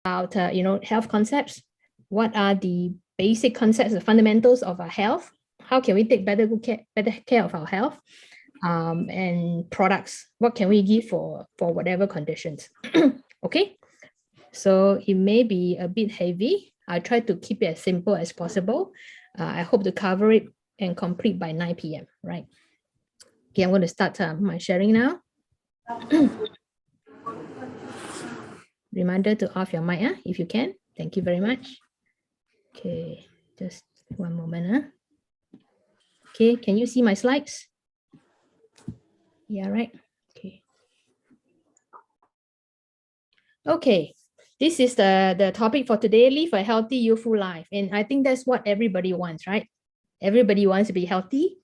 about health concepts. What are the basic concepts, the fundamentals of our health? How can we take better care of our health? And products. What can we give for whatever conditions? Okay, so it may be a bit heavy. I try to keep it as simple as possible. I hope to cover it and complete by 9 p.m. Right? Okay, I'm going to start my sharing now. Reminder to off your mic if you can. Thank you very much. Okay, just one moment. Okay, can you see my slides? Yeah, right. Okay. Okay, this is the topic for today, live a healthy, youthful life. And I think that's what everybody wants, right? Everybody wants to be healthy,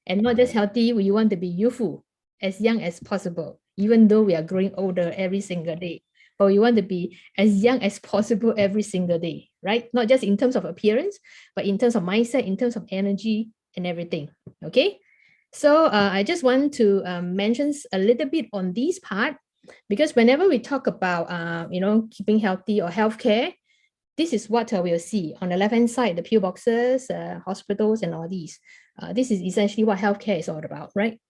and not just healthy, we want to be youthful, as young as possible, even though we are growing older every single day. But we want to be as young as possible every single day, right? Not just in terms of appearance, but in terms of mindset, in terms of energy and everything, okay? So I just want to mention a little bit on this part, because whenever we talk about, keeping healthy or healthcare, this is what we'll see on the left-hand side, the pillboxes, hospitals, and all these. This is essentially what healthcare is all about, right?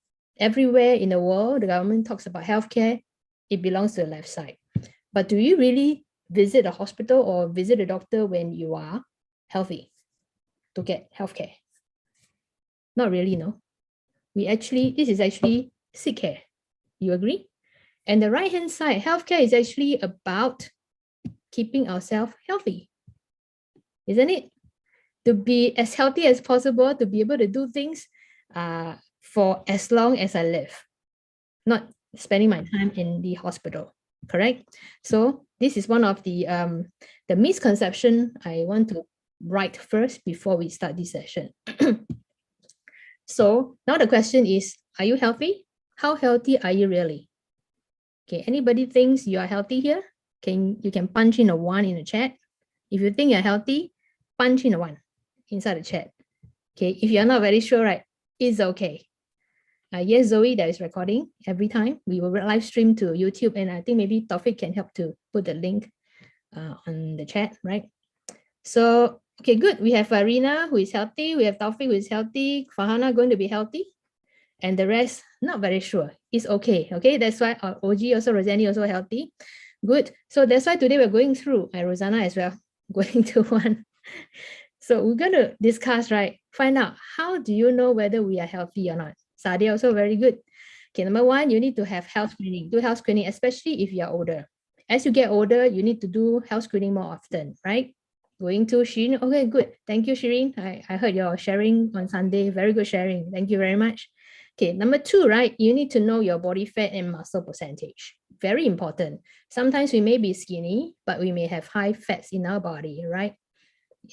Everywhere in the world, the government talks about healthcare, it belongs to the left side. But do you really visit a hospital or visit a doctor when you are healthy to get healthcare? Not really, no. This is actually sick care. You agree? And the right-hand side, healthcare is actually about keeping ourselves healthy, isn't it? To be as healthy as possible, to be able to do things for as long as I live, not spending my time in the hospital, correct? So this is one of the misconception I want to write first before we start this session. So now the question is, are you healthy? How healthy are you really? Okay, anybody thinks you are healthy here? You can punch in a 1 in the chat. If you think you're healthy, punch in a 1 inside the chat. Okay, if you're not very sure, right, it's okay. Yes, Zoe, that is recording every time. We will live stream to YouTube, and I think maybe Taufik can help to put the link on the chat, right? So, okay, good. We have Arina, who is healthy. We have Taufik, who is healthy. Farhana going to be healthy. And the rest, not very sure. It's okay, okay? That's why OG also, Rosani also healthy. Good. So that's why today we're going through, and Rosanna as well, going to one. So we're going to discuss, right? Find out, how do you know whether we are healthy or not? Sadia also very good. Okay, number 1, you need to have health screening. Do health screening, especially if you're older. As you get older, you need to do health screening more often, right? Going to Shirin. Okay, good. Thank you, Shirin. I heard your sharing on Sunday. Very good sharing. Thank you very much. Okay, number 2, right? You need to know your body fat and muscle percentage. Very important. Sometimes we may be skinny, but we may have high fats in our body, right?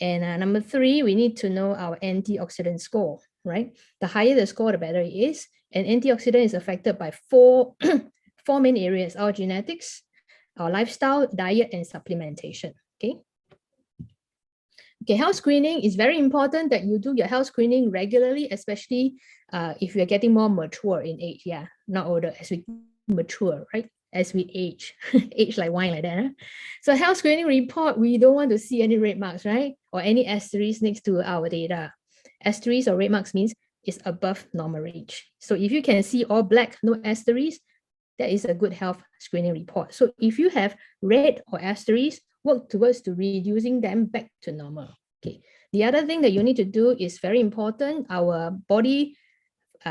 And number 3, we need to know our antioxidant score, right? The higher the score, the better it is. And antioxidant is affected by four main areas: our genetics, our lifestyle, diet, and supplementation. Okay. Okay, health screening is very important that you do your health screening regularly, especially if you're getting more mature in age. Yeah, not older, as we mature, right? As we age, age like wine like that. Huh? So health screening report, we don't want to see any red marks, right? Or any asterisks next to our data. Asterisks or red marks means it's above normal range. So if you can see all black, no asterisks, that is a good health screening report. So if you have red or asterisks, work towards to reducing them back to normal. Okay. The other thing that you need to do is very important, our body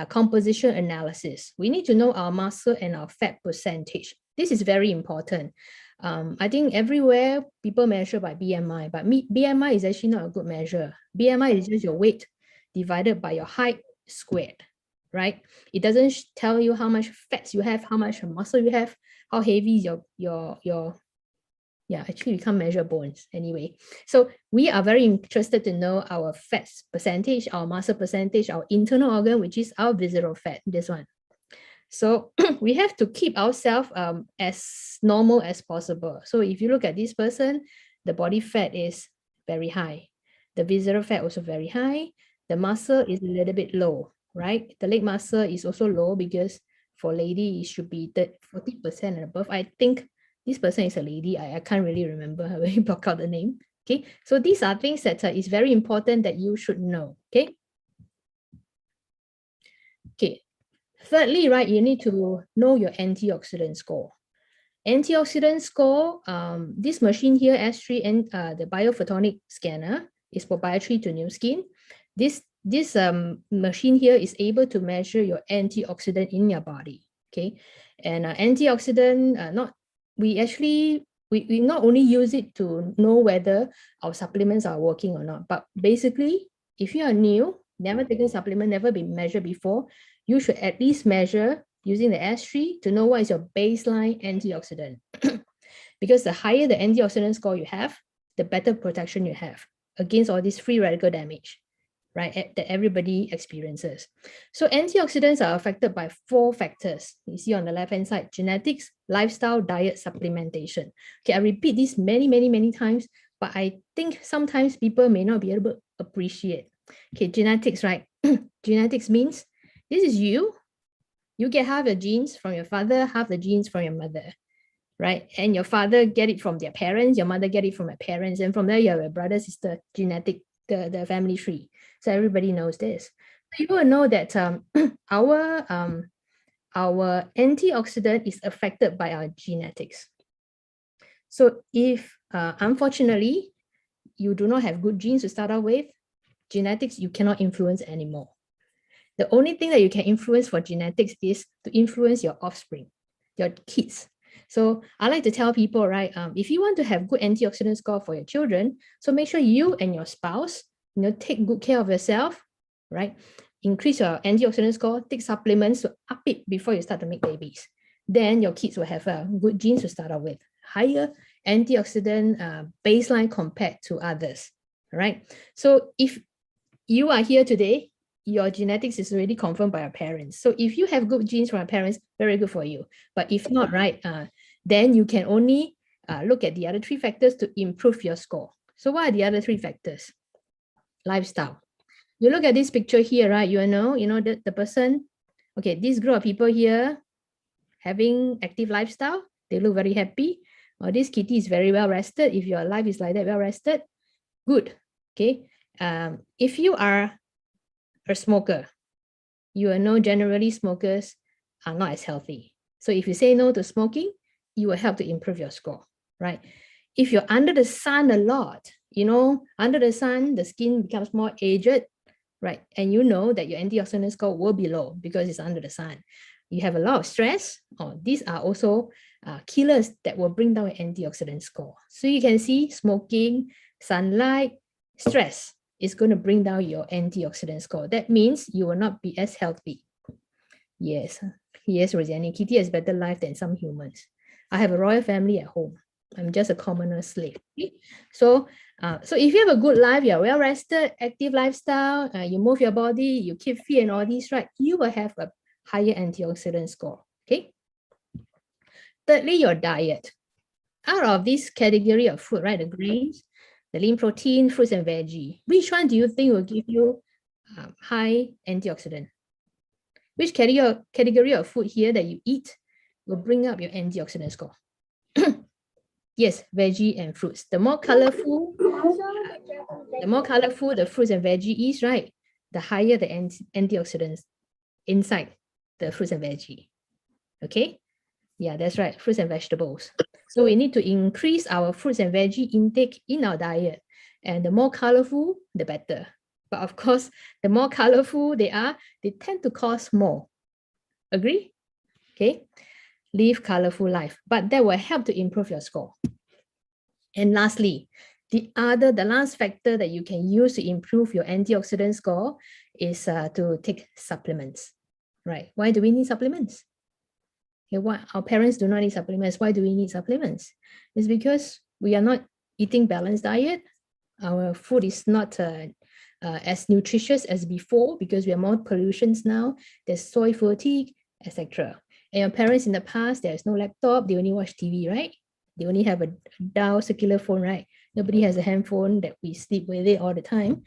composition analysis. We need to know our muscle and our fat percentage. This is very important. I think everywhere people measure by BMI, but BMI is actually not a good measure. BMI is just your weight divided by your height squared, right? It doesn't tell you how much fats you have, how much muscle you have, how heavy your yeah, actually we can't measure bones anyway. So we are very interested to know our fats percentage, our muscle percentage, our internal organ, which is our visceral fat, this one. So we have to keep ourselves as normal as possible. So if you look at this person, the body fat is very high. The visceral fat also very high. The muscle is a little bit low, right? The leg muscle is also low because for lady, it should be 40% and above. I think This person is a lady. I can't really remember. I will block out the name. Okay, so these are things that is very important that you should know. Okay. Okay. Thirdly, right, you need to know your antioxidant score. Antioxidant score, this machine here, S3, and the biophotonic scanner is proprietary to New Skin. This machine here is able to measure your antioxidant in your body. Okay, and antioxidant, we not only use it to know whether our supplements are working or not, but basically, if you are new, never taken supplement, never been measured before, you should at least measure using the S3 to know what is your baseline antioxidant. Because the higher the antioxidant score you have, the better protection you have against all this free radical damage, right, that everybody experiences. So antioxidants are affected by 4 factors. You see on the left-hand side: genetics, lifestyle, diet, supplementation. Okay, I repeat this many times, but I think sometimes people may not be able to appreciate. Okay, genetics, right? Genetics means this is you. You get half the genes from your father, half the genes from your mother, right? And your father get it from their parents, your mother get it from her parents, and from there you have a brother, sister, genetic, the family tree. So everybody knows this. So you will know that our antioxidant is affected by our genetics. So if unfortunately you do not have good genes to start out with, genetics you cannot influence anymore. The only thing that you can influence for genetics is to influence your offspring, your kids. So I like to tell people, right, if you want to have good antioxidant score for your children, so make sure you and your spouse, take good care of yourself, right? Increase your antioxidant score, take supplements to up it before you start to make babies. Then your kids will have good genes to start out with, higher antioxidant baseline compared to others, right? So if you are here today, your genetics is already confirmed by your parents. So if you have good genes from your parents, very good for you. But if not, right, then you can only look at the other 3 factors to improve your score. So what are the other 3 factors? Lifestyle. You look at this picture here, right? You know the person, okay, this group of people here having active lifestyle, they look very happy. Or this kitty is very well rested. If your life is like that, well rested, good. Okay. If you are a smoker, you will know generally smokers are not as healthy. So if you say no to smoking, you will help to improve your score, right? If you're under the sun a lot, under the sun, the skin becomes more aged, right? And you know that your antioxidant score will be low because it's under the sun. You have a lot of stress, these are also killers that will bring down your antioxidant score. So you can see smoking, sunlight, stress is going to bring down your antioxidant score. That means you will not be as healthy. Yes, Rosianne, Kitty has better life than some humans. I have a royal family at home. I'm just a commoner slave. Okay? So if you have a good life, you're well rested, active lifestyle, you move your body, you keep fit and all these, right? You will have a higher antioxidant score. Okay. Thirdly, your diet. Out of this category of food, right, the grains, the lean protein, fruits and veggie, which one do you think will give you high antioxidant? Which category of food here that you eat will bring up your antioxidant score? Yes, veggie and fruits. The more colorful the fruits and veggie is, right, the higher the antioxidants inside the fruits and veggie. Okay? Yeah, that's right, fruits and vegetables. So we need to increase our fruits and veggie intake in our diet. And the more colorful, the better. But of course, the more colorful they are, they tend to cost more. Agree? Okay. Live colorful life. But that will help to improve your score. And lastly, the last factor that you can use to improve your antioxidant score is to take supplements. Right? Why do we need supplements? Okay, why our parents do not need supplements? Why do we need supplements? It's because we are not eating balanced diet. Our food is not as nutritious as before because we have more pollutions now. There's soy fatigue, etc. And your parents in the past, there's no laptop. They only watch TV, right? They only have a dial circular phone, right? Nobody has a handphone that we sleep with it all the time.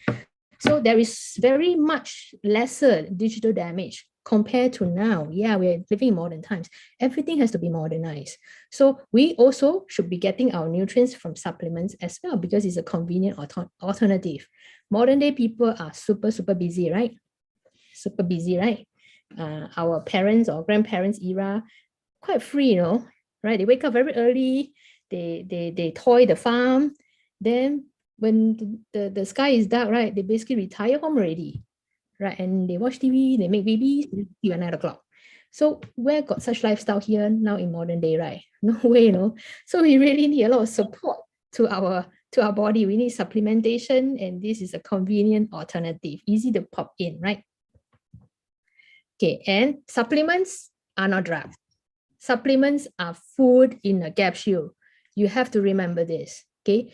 So there is very much lesser digital damage compared to now. Yeah, we're living in modern times. Everything has to be modernized. So we also should be getting our nutrients from supplements as well, because it's a convenient alternative. Modern day people are super, super busy, right? Super busy, right? Our parents or grandparents era, quite free, right? They wake up very early, they toil the farm. Then when the sky is dark, right, they basically retire home already, right? And they watch TV, they make babies till 9 o'clock. So where got such lifestyle here now in modern day, right? No way, So we really need a lot of support to our body. We need supplementation, and this is a convenient alternative, easy to pop in, right? Okay, and supplements are not drugs. Supplements are food in a capsule. You have to remember this, okay?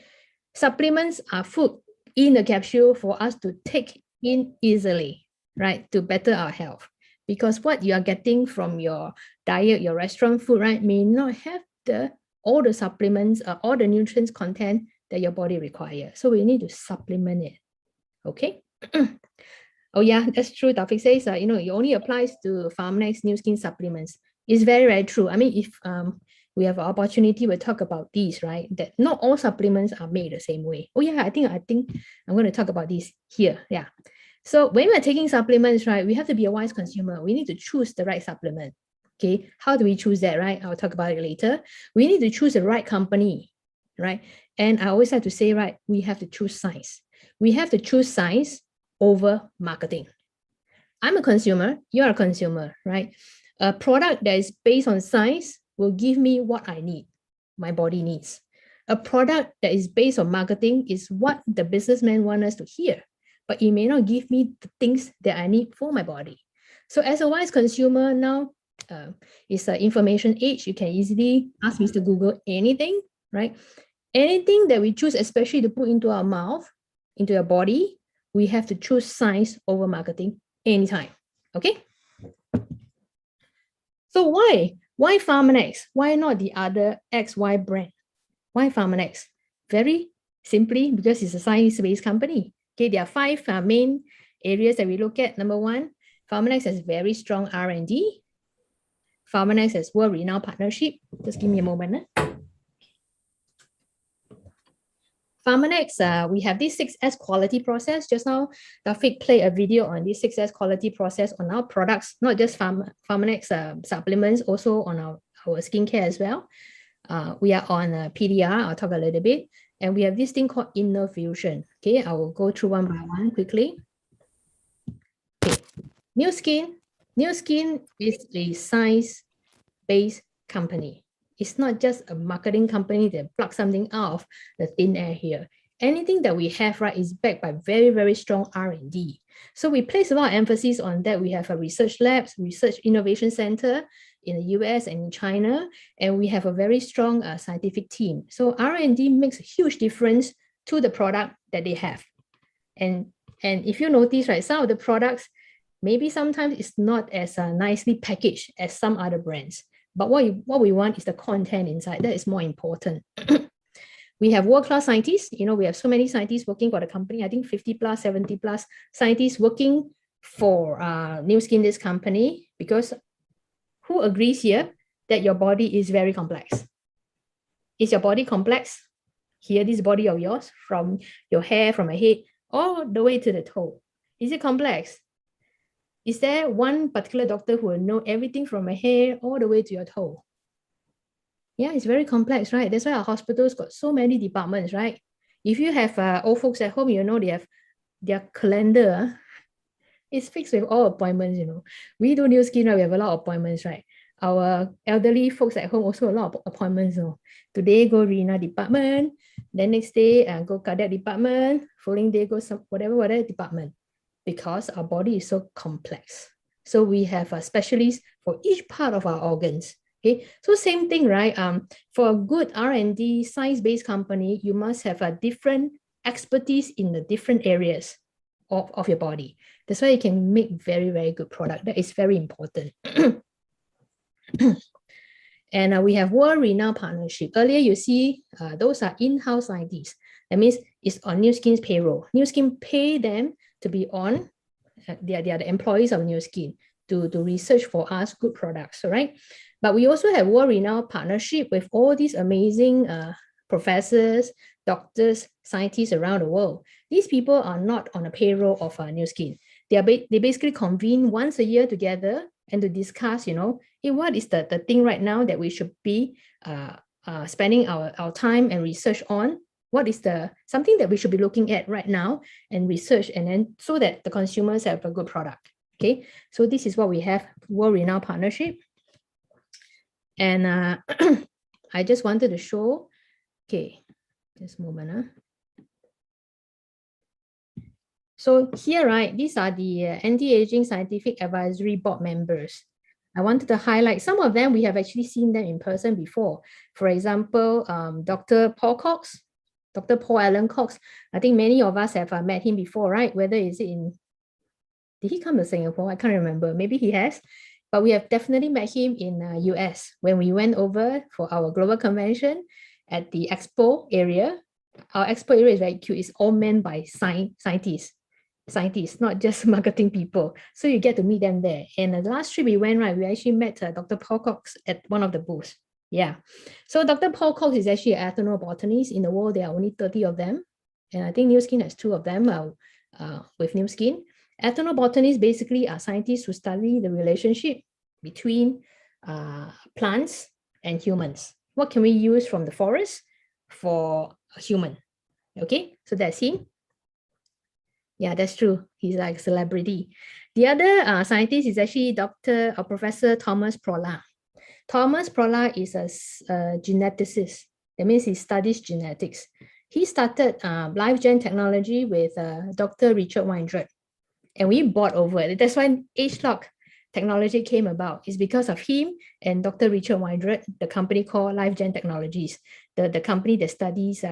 Supplements are food in a capsule for us to take in easily, right? To better our health. Because what you are getting from your diet, your restaurant food, right, may not have all the supplements, all the nutrients content that your body requires. So we need to supplement it, okay? Oh yeah, that's true. Taufik says, it only applies to Pharmanex New Skin supplements. It's very, very true. I mean, if we have an opportunity, we'll talk about these, right? That not all supplements are made the same way. Oh yeah, I think I'm going to talk about this here. Yeah. So when we're taking supplements, right, we have to be a wise consumer. We need to choose the right supplement. Okay. How do we choose that, right? I'll talk about it later. We need to choose the right company, right? And I always have to say, right, we have to choose science. We have to choose science over marketing. I'm a consumer, you're a consumer, right? A product that is based on science will give me what I need, my body needs. A product that is based on marketing is what the businessman wants us to hear, but it may not give me the things that I need for my body. So as a wise consumer now, it's an information age. You can easily ask Mr. Google anything, right? Anything that we choose, especially to put into our mouth, into your body, we have to choose science over marketing anytime, okay? So why Pharmanex? Why not the other XY brand? Why Pharmanex? Very simply, because it's a science-based company. Okay, there are 5 main areas that we look at. Number 1, Pharmanex has very strong R&D. Pharmanex has world-renowned partnership. Just give me a moment. Pharmanex, we have this 6S quality process. Just now, Taufik played a video on this 6S quality process on our products, not just Pharmanex supplements, also on our skincare as well. We are on PDR, I'll talk a little bit. And we have this thing called Inner Fusion. Okay, I will go through one by one quickly. Okay, New Skin. New Skin is a science-based company. It's not just a marketing company that plucks something out of the thin air here. Anything that we have, right, is backed by very, very strong R&D. So we place a lot of emphasis on that. We have a research labs, research innovation center in the US and in China, and we have a very strong scientific team. So R&D makes a huge difference to the product that they have. And if you notice, right, some of the products, maybe sometimes it's not as nicely packaged as some other brands. But what we want is the content inside. That is more important. We have world-class scientists. We have so many scientists working for the company. I think 50 plus, 70 plus scientists working for New Skin, this company, because who agrees here that your body is very complex? Is your body complex? Here, this body of yours, from your hair, from your head, all the way to the toe. Is it complex? Is there one particular doctor who will know everything from your hair all the way to your toe? Yeah, it's very complex, right? That's why our hospitals got so many departments, right? If you have old folks at home, they have their calendar. It's fixed with all appointments, We do New Skin, right? We have a lot of appointments, right? Our elderly folks at home also a lot of appointments. Today go Rena department, then next day go cardiac department, following day go some whatever department. Because our body is so complex. So we have a specialist for each part of our organs. Okay, so same thing, right? For a good R&D science-based company, you must have a different expertise in the different areas of your body. That's why you can make very, very good product. That is very important. And we have world-renowned partnership. Earlier, you see those are in-house scientists. That means it's on New Skin's payroll. New Skin pay them to be on, they are the employees of New Skin to research for us good products, all right? But we also have world-renowned partnership with all these amazing professors, doctors, scientists around the world. These people are not on a payroll of New Skin. They basically convene once a year together and to discuss, hey, what is the thing right now that we should be spending our time and research on? What is something that we should be looking at right now and research, and then so that the consumers have a good product. Okay, so this is what we have, world-renowned partnership. And I just wanted to show, okay, just a moment. So here, right, these are the Anti-Aging Scientific Advisory Board members. I wanted to highlight some of them. We have actually seen them in person before. For example, Dr. Paul Cox, Dr. Paul Allen Cox. I think many of us have met him before, right? Whether is it did he come to Singapore? I can't remember. Maybe he has. But we have definitely met him in US when we went over for our global convention at the expo area. Our expo area is very cute. It's all manned by scientists, not just marketing people. So you get to meet them there. And the last trip we went, right, we actually met Dr. Paul Cox at one of the booths. Yeah. So Dr. Paul Cox is actually an ethnobotanist. In the world, there are only 30 of them. And I think New Skin has 2 of them with New Skin. Ethnobotanists basically are scientists who study the relationship between plants and humans. What can we use from the forest for a human? Okay, so that's him. Yeah, that's true. He's like a celebrity. The other scientist is actually Dr. or Professor Thomas Prola. Thomas Prola is a geneticist. That means he studies genetics. He started LifeGen technology with Dr. Richard Weintraub. And we bought over it. That's why age-lock technology came about. It's because of him and Dr. Richard Weintraub, the company called LifeGen Technologies, the company that studies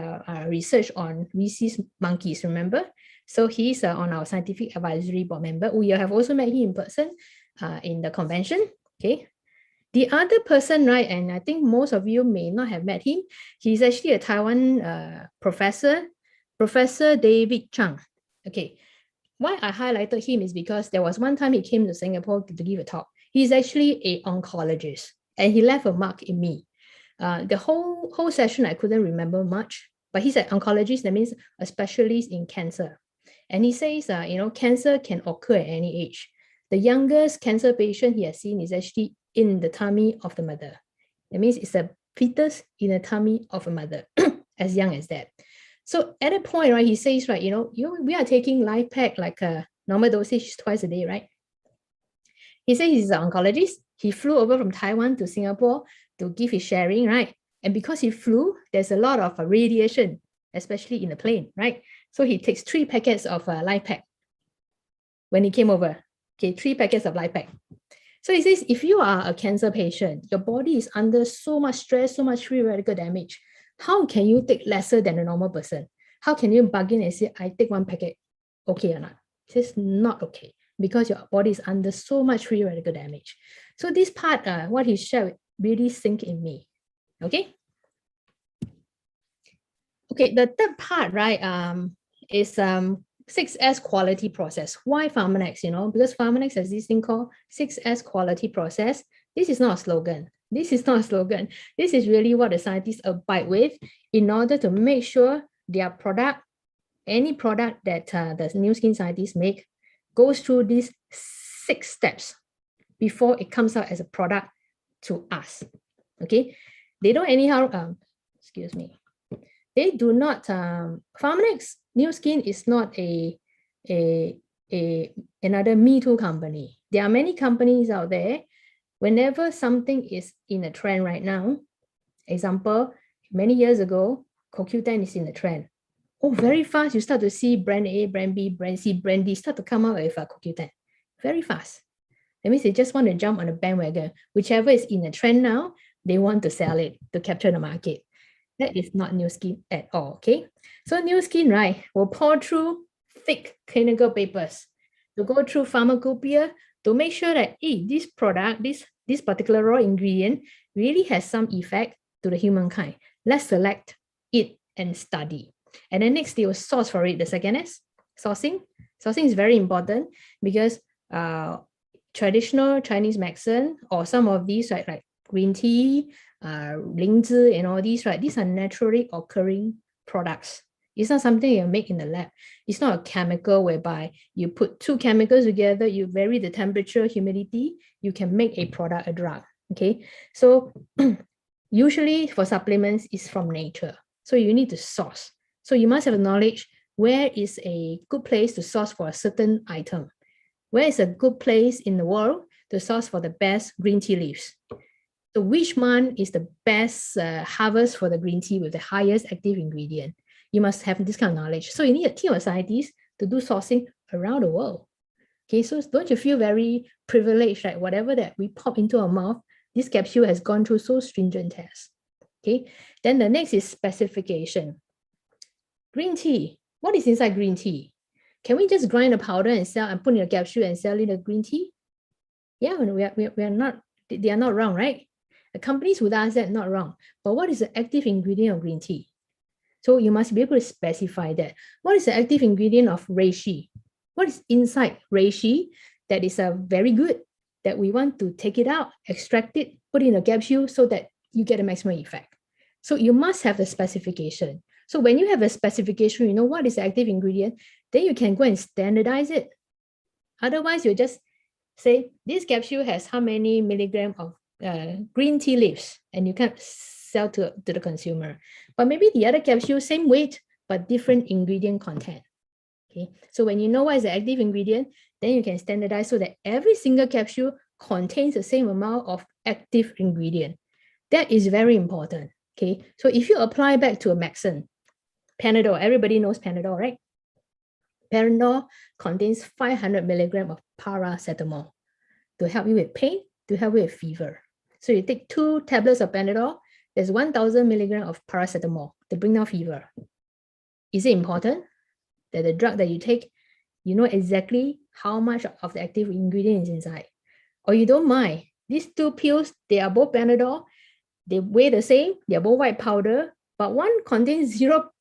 research on rhesus monkeys, remember? So he's on our scientific advisory board member. We have also met him in person in the convention, okay? The other person, right, and I think most of you may not have met him, he's actually a Taiwan professor, Professor David Chang, okay? Why I highlighted him is because there was one time he came to Singapore to give a talk. He's actually an oncologist, and he left a mark in me. The whole session, I couldn't remember much, but he's an oncologist, that means a specialist in cancer. And he says, cancer can occur at any age. The youngest cancer patient he has seen is actually in the tummy of the mother. That means it's a fetus in the tummy of a mother, as young as that. So at a point, right, he says, right, we are taking life pack like a normal dosage twice a day, right? He says he's an oncologist. He flew over from Taiwan to Singapore to give his sharing, right? And because he flew, there's a lot of radiation, especially in the plane, right? So he takes 3 packets of life pack when he came over. Okay, 3 packets of life pack. So he says, if you are a cancer patient, your body is under so much stress, so much free radical damage. How can you take lesser than a normal person? How can you bargain and say, I take 1 packet? Okay or not? He says, not okay, because your body is under so much free radical damage. So this part, what he shared, really sink in me. Okay? Okay, the third part, right, is 6S quality process. Why Pharmanex? Because Pharmanex has this thing called 6S quality process. This is not a slogan. This is not a slogan. This is really what the scientists abide with in order to make sure their product, any product that the New Skin scientists make, goes through these 6 steps before it comes out as a product to us. Okay, they don't anyhow, excuse me. They do not, Pharmanex New Skin is not another Me Too company. There are many companies out there. Whenever something is in a trend right now, example, many years ago, CoQ10 is in the trend. Oh, very fast, you start to see brand A, brand B, brand C, brand D start to come out with CoQ10. Very fast. That means they just want to jump on the bandwagon. Whichever is in the trend now, they want to sell it to capture the market. That is not New Skin at all, okay? So New Skin, right, will pour through thick clinical papers to go through pharmacopoeia to make sure that, hey, this product, this particular raw ingredient really has some effect to the humankind. Let's select it and study. And then next, they will source for it. The second is sourcing. Sourcing is very important because traditional Chinese medicine or some of these, right, like green tea, lingzi and all these, right, these are naturally occurring products. It's not something you make in the lab. It's not a chemical whereby you put two chemicals together, you vary the temperature, humidity, you can make a product, a drug. Okay, so usually for supplements, it's from nature. So you need to source. So you must have knowledge where is a good place to source for a certain item. Where is a good place in the world to source for the best green tea leaves? So which month is the best harvest for the green tea with the highest active ingredient? You must have this kind of knowledge. So you need a team of scientists to do sourcing around the world. Okay, so don't you feel very privileged, right? Whatever that we pop into our mouth, this capsule has gone through so stringent tests. Okay, then the next is specification. Green tea. What is inside green tea? Can we just grind a powder and sell and put in a capsule and sell it a green tea? Yeah, we are not, they are not wrong, right? The companies who does that, not wrong. But what is the active ingredient of green tea? So you must be able to specify that. What is the active ingredient of reishi? What is inside reishi that is very good, that we want to take it out, extract it, put it in a capsule so that you get a maximum effect? So you must have the specification. So when you have a specification, you know what is the active ingredient, then you can go and standardize it. Otherwise, you just say, this capsule has how many milligrams of green tea leaves, and you can't sell to the consumer. But maybe the other capsule, same weight, but different ingredient content. Okay, so when you know what is the active ingredient, then you can standardize so that every single capsule contains the same amount of active ingredient. That is very important. Okay, so if you apply back to a medicine, Panadol, everybody knows Panadol, right? Panadol contains 500 milligrams of paracetamol to help you with pain, to help you with fever. So you take 2 tablets of Panadol, there's 1,000 milligrams of paracetamol to bring down fever. Is it important that the drug that you take, you know exactly how much of the active ingredient is inside? Or you don't mind, these 2 pills, they are both Panadol, they weigh the same, they're both white powder, but one contains zero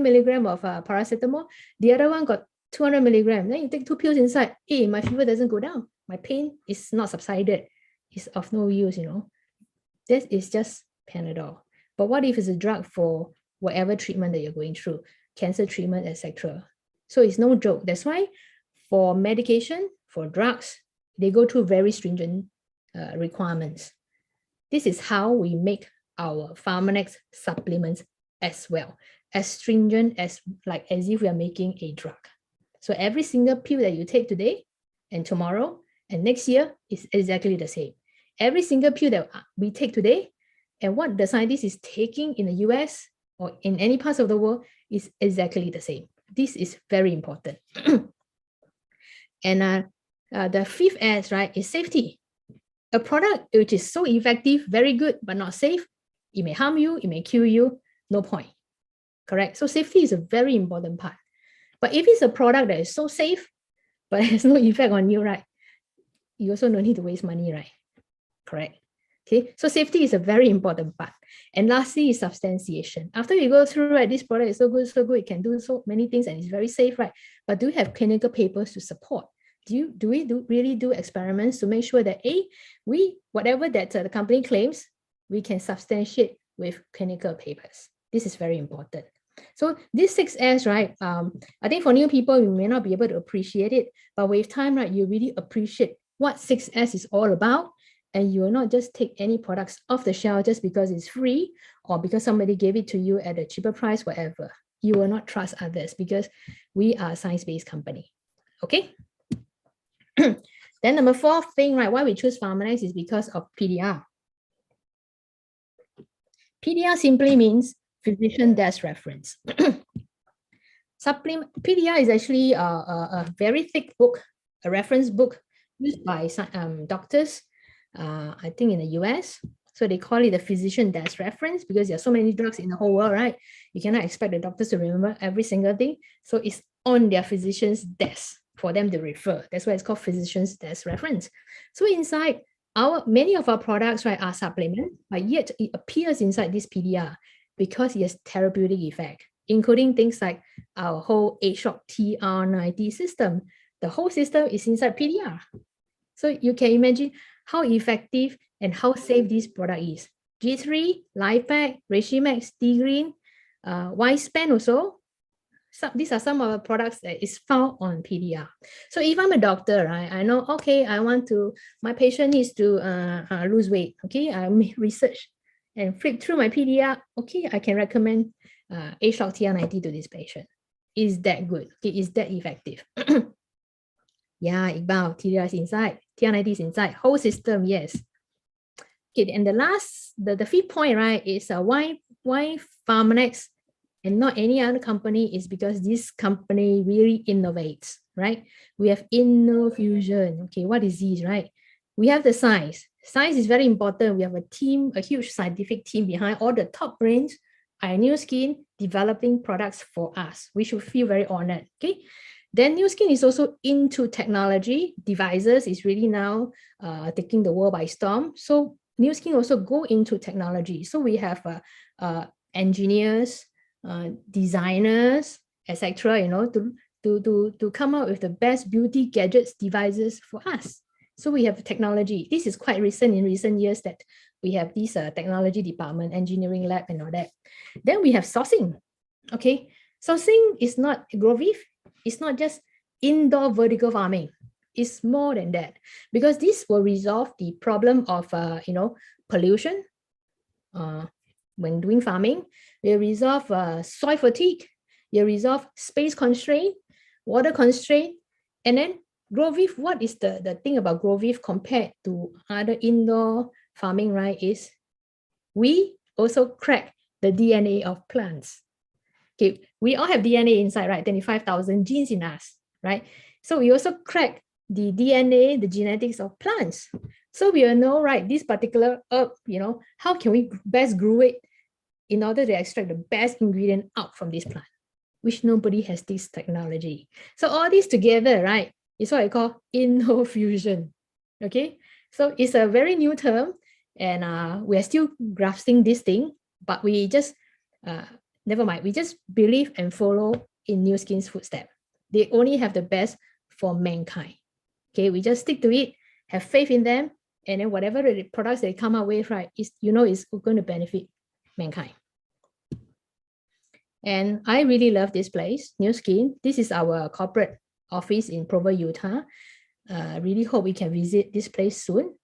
milligram of paracetamol, the other one got 200 milligrams. Then you take 2 pills inside, hey, my fever doesn't go down, my pain is not subsided, it's of no use, you know. This is just Panadol. But what if it's a drug for whatever treatment that you're going through, cancer treatment, etc.? So it's no joke. That's why for medication, for drugs, they go through very stringent requirements. This is how we make our Pharmanex supplements as well, as stringent as if we are making a drug. So every single pill that you take today and tomorrow and next year is exactly the same. Every single pill that we take today and what the scientist is taking in the US or in any parts of the world is exactly the same. This is very important. And the 5th S, right, is safety. A product which is so effective, very good, but not safe, it may harm you, it may kill you, no point. Correct? So safety is a very important part. But if it's a product that is so safe, but has no effect on you, right, you also don't need to waste money, right? Correct? Okay, so safety is a very important part. And lastly is substantiation. After you go through, right, this product is so good, it can do so many things and it's very safe, right? But do you have clinical papers to support? Do we really do experiments to make sure that whatever that the company claims, we can substantiate with clinical papers? This is very important. So this 6S, right, I think for new people, you may not be able to appreciate it, but with time, right, you really appreciate what 6S is all about. And you will not just take any products off the shelf just because it's free or because somebody gave it to you at a cheaper price, whatever. You will not trust others because we are a science-based company. Okay? Then number 4 thing, right, why we choose Pharmanex is because of PDR. PDR simply means physician desk reference. PDR is actually a very thick book, a reference book used by doctors, I think in the US. So they call it the physician desk reference because there are so many drugs in the whole world, right? You cannot expect the doctors to remember every single thing. So it's on their physician's desk for them to refer. That's why it's called physician's desk reference. So inside many of our products, right, are supplements, but yet it appears inside this PDR because it has therapeutic effect, including things like our whole H-Shock TR90 system. The whole system is inside PDR. So you can imagine how effective and how safe this product is. G3, LifePack, Regimax, T-Green, Y-Span also. These are some of the products that is found on PDR. So if I'm a doctor, right, I know, okay, my patient needs to lose weight. Okay, I make research and flip through my PDR. Okay, I can recommend A-Shock TR90 to this patient. Is that good? Okay, is that effective? Yeah, Iqbal, TDR is inside, TR90 is inside, whole system, yes. Okay, and the fifth point, right, is why Pharmanex and not any other company is because this company really innovates, right? We have InnoFusion. Okay, what is this, right? We have the science. Science is very important. We have a team, a huge scientific team behind all the top brains at New Skin developing products for us. We should feel very honored, okay? Then New Skin is also into technology. Devices is really now taking the world by storm. So New Skin also go into technology. So we have engineers, designers, etc., you know, to come up with the best beauty gadgets devices for us. So we have technology. This is quite recent in recent years that we have this technology department, engineering lab and all that. Then we have sourcing. Okay, sourcing is not GrowViv. It's not just indoor vertical farming. It's more than that, because this will resolve the problem of pollution when doing farming. Will resolve soil fatigue. Will resolve space constraint, water constraint, and then GrowViv. What is the thing about GrowViv compared to other indoor farming, right? Is we also crack the DNA of plants. Okay, we all have DNA inside, right? 25,000 genes in us, right? So we also crack the DNA, the genetics of plants. So we will know, right, this particular herb, how can we best grow it in order to extract the best ingredient out from this plant, which nobody has this technology. So all this together, right, is what I call InnoFusion. Okay, so it's a very new term, and we're still grasping this thing, but we just never mind. We just believe and follow in New Skin's footsteps. They only have the best for mankind. Okay, we just stick to it, have faith in them, and then whatever the products they come out with, right, is going to benefit mankind. And I really love this place, New Skin. This is our corporate office in Provo, Utah. Really hope we can visit this place soon,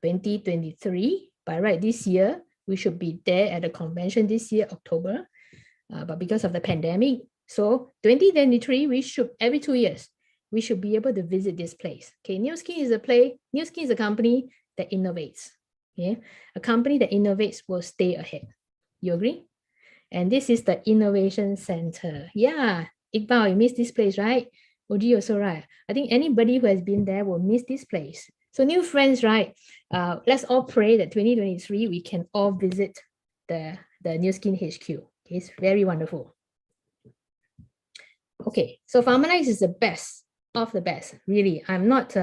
2023. By right, this year, we should be there at the convention this year, October. But because of the pandemic, so 2023, we should, every 2 years, we should be able to visit this place. Okay, New Skin is a company that innovates. Okay, a company that innovates will stay ahead. You agree? And this is the Innovation Center. Yeah, Iqbal, you missed this place, right? Oji also, right? I think anybody who has been there will miss this place. So new friends, right? Let's all pray that 2023, we can all visit the New Skin HQ. Okay, it's very wonderful. Okay, so Pharmanex is the best of the best. Really, I'm not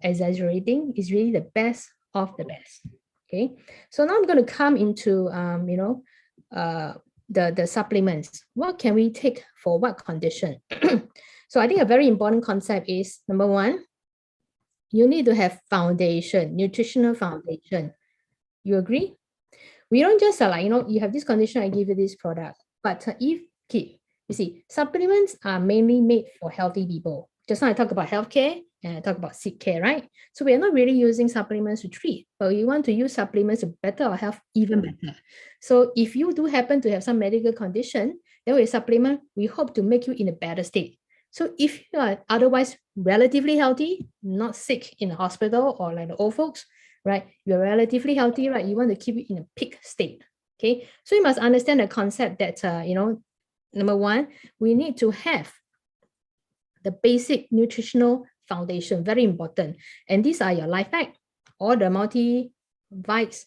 exaggerating. It's really the best of the best. Okay, so now I'm going to come into the supplements. What can we take for what condition? So I think a very important concept is, number one, you need to have foundation, nutritional foundation. You agree? We don't just you have this condition, I give you this product. But you see, supplements are mainly made for healthy people. Just now I talk about healthcare and I talk about sick care, right? So we are not really using supplements to treat, but we want to use supplements to better our health even better. So if you do happen to have some medical condition, then with supplement, we hope to make you in a better state. So if you are otherwise relatively healthy, not sick in the hospital or like the old folks, right? You're relatively healthy, right? You want to keep it in a peak state, okay? So you must understand the concept that, number one, we need to have the basic nutritional foundation, very important. And these are your life pack, all the multivites,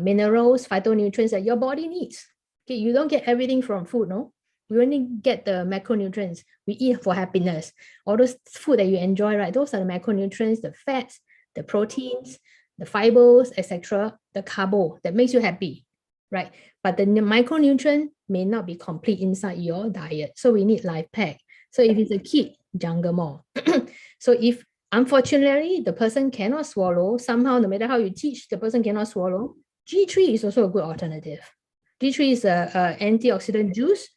minerals, phytonutrients that your body needs. Okay, you don't get everything from food, no? We only get the macronutrients. We eat for happiness. All those food that you enjoy, right? Those are the macronutrients, the fats, the proteins, the fibers, etc., the carbo that makes you happy, right? But the micronutrient may not be complete inside your diet. So we need life pack. So if it's a kid, jungle more. So if Unfortunately, the person cannot swallow. Somehow, no matter how you teach, the person cannot swallow. G3 is also a good alternative. G3 is a antioxidant juice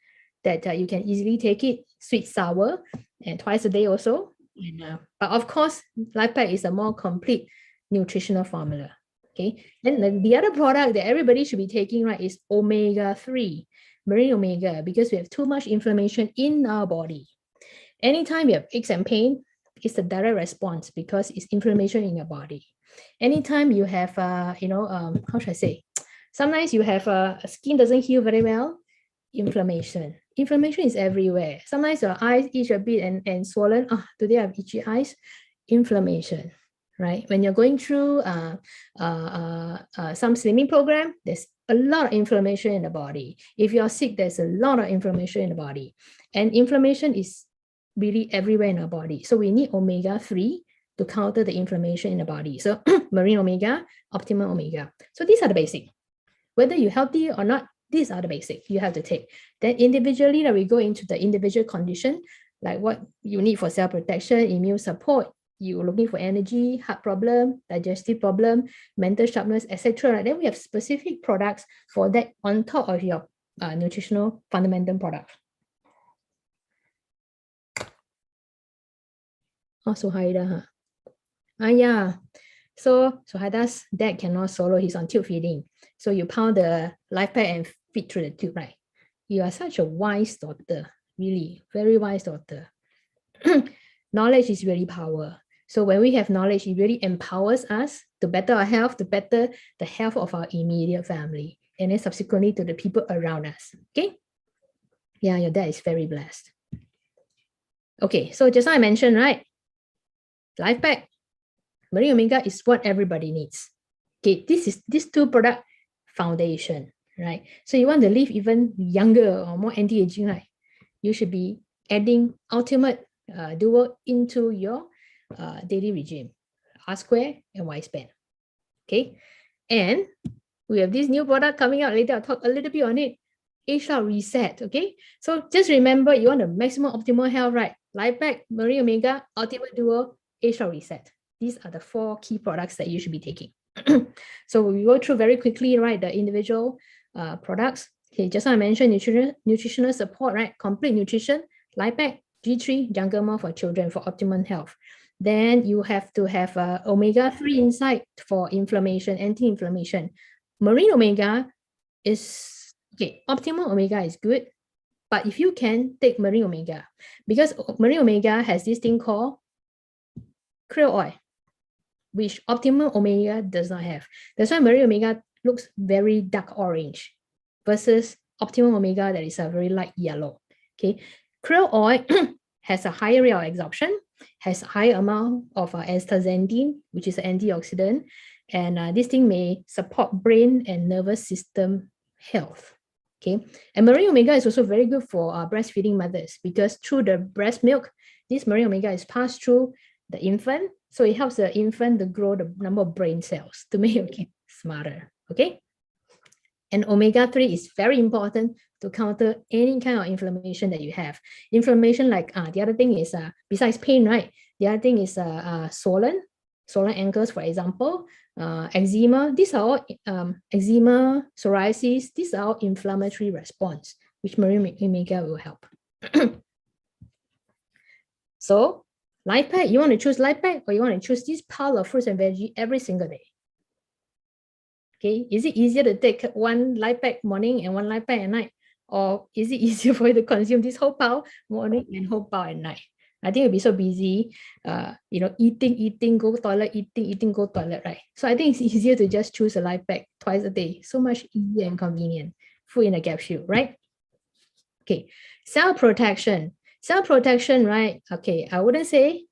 that you can easily take it, sweet, sour, and twice a day also. And, but of course, Life Pack is a more complete nutritional formula. Okay, then the other product that everybody should be taking, right, is omega-3, marine omega, because we have too much inflammation in our body. Anytime you have aches and pain, it's a direct response because it's inflammation in your body. Anytime you have, how should I say? Sometimes you have skin doesn't heal very well, inflammation. Inflammation is everywhere. Sometimes your eyes itch a bit and swollen. Today I have itchy eyes. Inflammation, right? When you're going through some slimming program, there's a lot of inflammation in the body. If you're sick, there's a lot of inflammation in the body. And inflammation is really everywhere in our body. So we need omega-3 to counter the inflammation in the body. So marine omega, optimal omega. So these are the basic. Whether you're healthy or not, these are the basic you have to take. Then individually, we go into the individual condition, like what you need for cell protection, immune support, you're looking for energy, heart problem, digestive problem, mental sharpness, etc. Then we have specific products for that on top of your nutritional fundamental products. Oh, Suhaida, huh? Yeah. So Suhaida's dad cannot swallow, he's on tube feeding. So you pound the Life Pack and feed through the tube, right? You are such a wise daughter, really, very wise daughter. Knowledge is really power. So when we have knowledge, it really empowers us to better our health, to better the health of our immediate family, and then subsequently to the people around us. Okay? Yeah, your dad is very blessed. Okay, so just now I mentioned, right? Life Pack, marine omega is what everybody needs. Okay, this two product foundation, right? So you want to live even younger or more anti-aging, right? You should be adding ultimate duo into your daily regime, R square and Y span. Okay, and we have this new product coming out later. I'll talk a little bit on it. Age-out reset. Okay, so just remember, you want the maximum optimal health, right? Life Pack, marine omega, ultimate duo, age-out reset. These are the 4 key products that you should be taking. So we go through very quickly, right, the individual products. Okay, just like I mentioned, nutritional support, right? Complete nutrition, Life Pack, G3, Jungle Mall for children for optimum health. Then you have to have omega-3 inside for inflammation, anti-inflammation. Marine omega is, okay, optimal omega is good, but if you can, take marine omega, because marine omega has this thing called krill oil, which optimal omega does not have. That's why marine omega looks very dark orange versus optimal omega that is a very light yellow. Okay, krill oil has a higher rate of absorption, has a higher amount of astaxanthin, which is an antioxidant, and this thing may support brain and nervous system health. Okay, and marine omega is also very good for breastfeeding mothers, because through the breast milk, this marine omega is passed through the infant, so it helps the infant to grow the number of brain cells to make your kid smarter. Okay, and omega-3 is very important to counter any kind of inflammation that you have. Inflammation, like the other thing is besides pain, right? The other thing is swollen ankles, for example, eczema. These are all eczema, psoriasis. These are all inflammatory response, which marine omega will help. So Life Pack, you want to choose Life Pack, or you want to choose this pile of fruits and veggies every single day? Okay, is it easier to take one Life Pack morning and one Life Pack at night? Or is it easier for you to consume this whole pile morning and whole pile at night? I think you'll be so busy, eating, go toilet, eating, go toilet, right? So I think it's easier to just choose a Life Pack twice a day. So much easier and convenient. Food in a capsule, right? Okay, cell protection. Cell protection, right? Okay, I wouldn't say,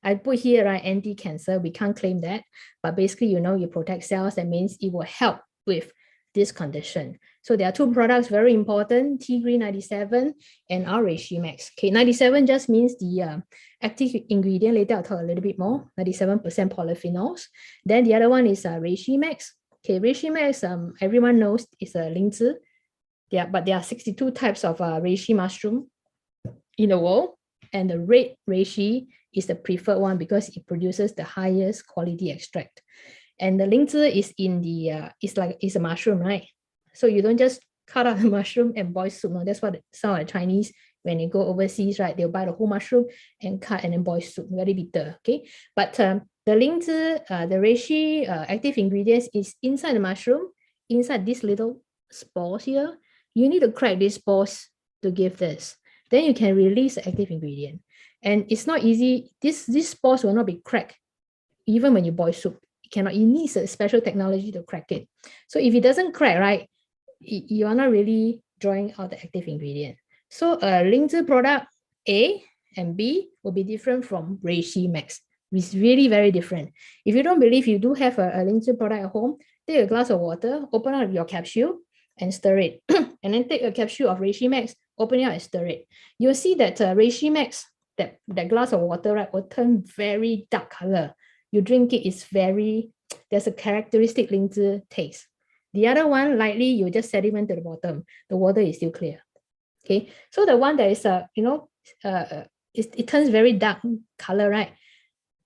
I put here, right, anti-cancer. We can't claim that. But basically, you protect cells. That means it will help with this condition. So there are 2 products, very important, T-Green 97 and our Reishi Max. Okay, 97 just means the active ingredient. Later, I'll talk a little bit more, 97% polyphenols. Then the other one is Reishi Max. Okay, Reishi Max, everyone knows is a lingzi. Yeah, but there are 62 types of reishi mushroom in the world, and the red reishi is the preferred one because it produces the highest quality extract. And the lingzi is in the, it's a mushroom, right? So you don't just cut out the mushroom and boil soup. No, that's what some of the Chinese, when they go overseas, right, they'll buy the whole mushroom and cut and then boil soup, very bitter, okay? But the lingzi, the reishi active ingredients is inside the mushroom, inside these little spores here. You need to crack these spores to give this. Then you can release the active ingredient. And it's not easy. These spores will not be cracked even when you boil soup. It needs a special technology to crack it. So if it doesn't crack, right, you are not really drawing out the active ingredient. So a lingzi product A and B will be different from reishi max. It's really very different. If you don't believe you do have a lingzi product at home, take a glass of water, open up your capsule and stir it. And then take a capsule of reishi max, open it out and stir it. You'll see that reishi max, that glass of water, right, will turn very dark color. You drink it, it's very, there's a characteristic lingzi taste. The other one, lightly, you just sediment to the bottom. The water is still clear. Okay, so the one that is, it turns very dark color, right?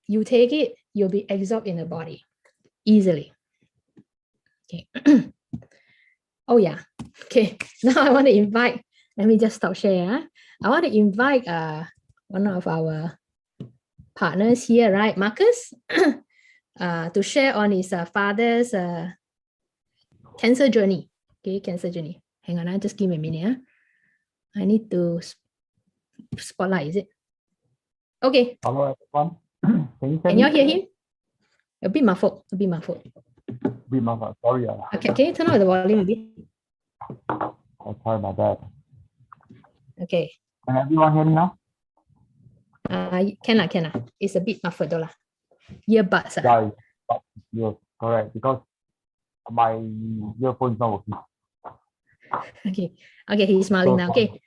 You take it, you'll be absorbed in the body easily. Okay. Oh yeah. Okay. Now I want to invite. Let me just stop share. I want to invite one of our partners here, right, Marcus, to share on his father's cancer journey. Okay, cancer journey. Hang on, just give me a minute. I need to spotlight. Is it? Okay. Hello, everyone. Can you hear him? A bit muffled. A bit muffled. Sorry. Okay, can you turn on the volume a bit? I'll try my best. Okay. Can everyone hear me now? Can. It's a bit muffled though. Earbuds. Yeah, yes, correct. Because my earphone is not working. Okay, he's smiling now. Okay.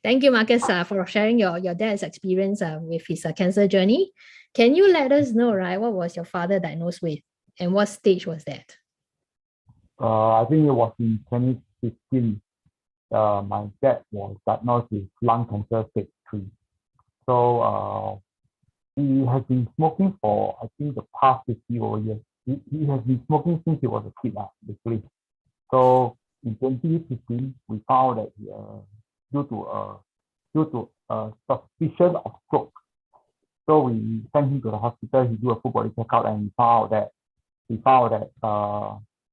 Thank you, Marcus, for sharing your dad's experience with his cancer journey. Can you let us know, right, what was your father diagnosed with and what stage was that? I think it was in 2015. My dad was diagnosed with lung cancer stage 3. So he has been smoking for, I think, the past 50 over years. He has been smoking since he was a kid, basically. So in 2015, we found that due to a suspicion of stroke. So we sent him to the hospital. He do a full body checkup, and we found that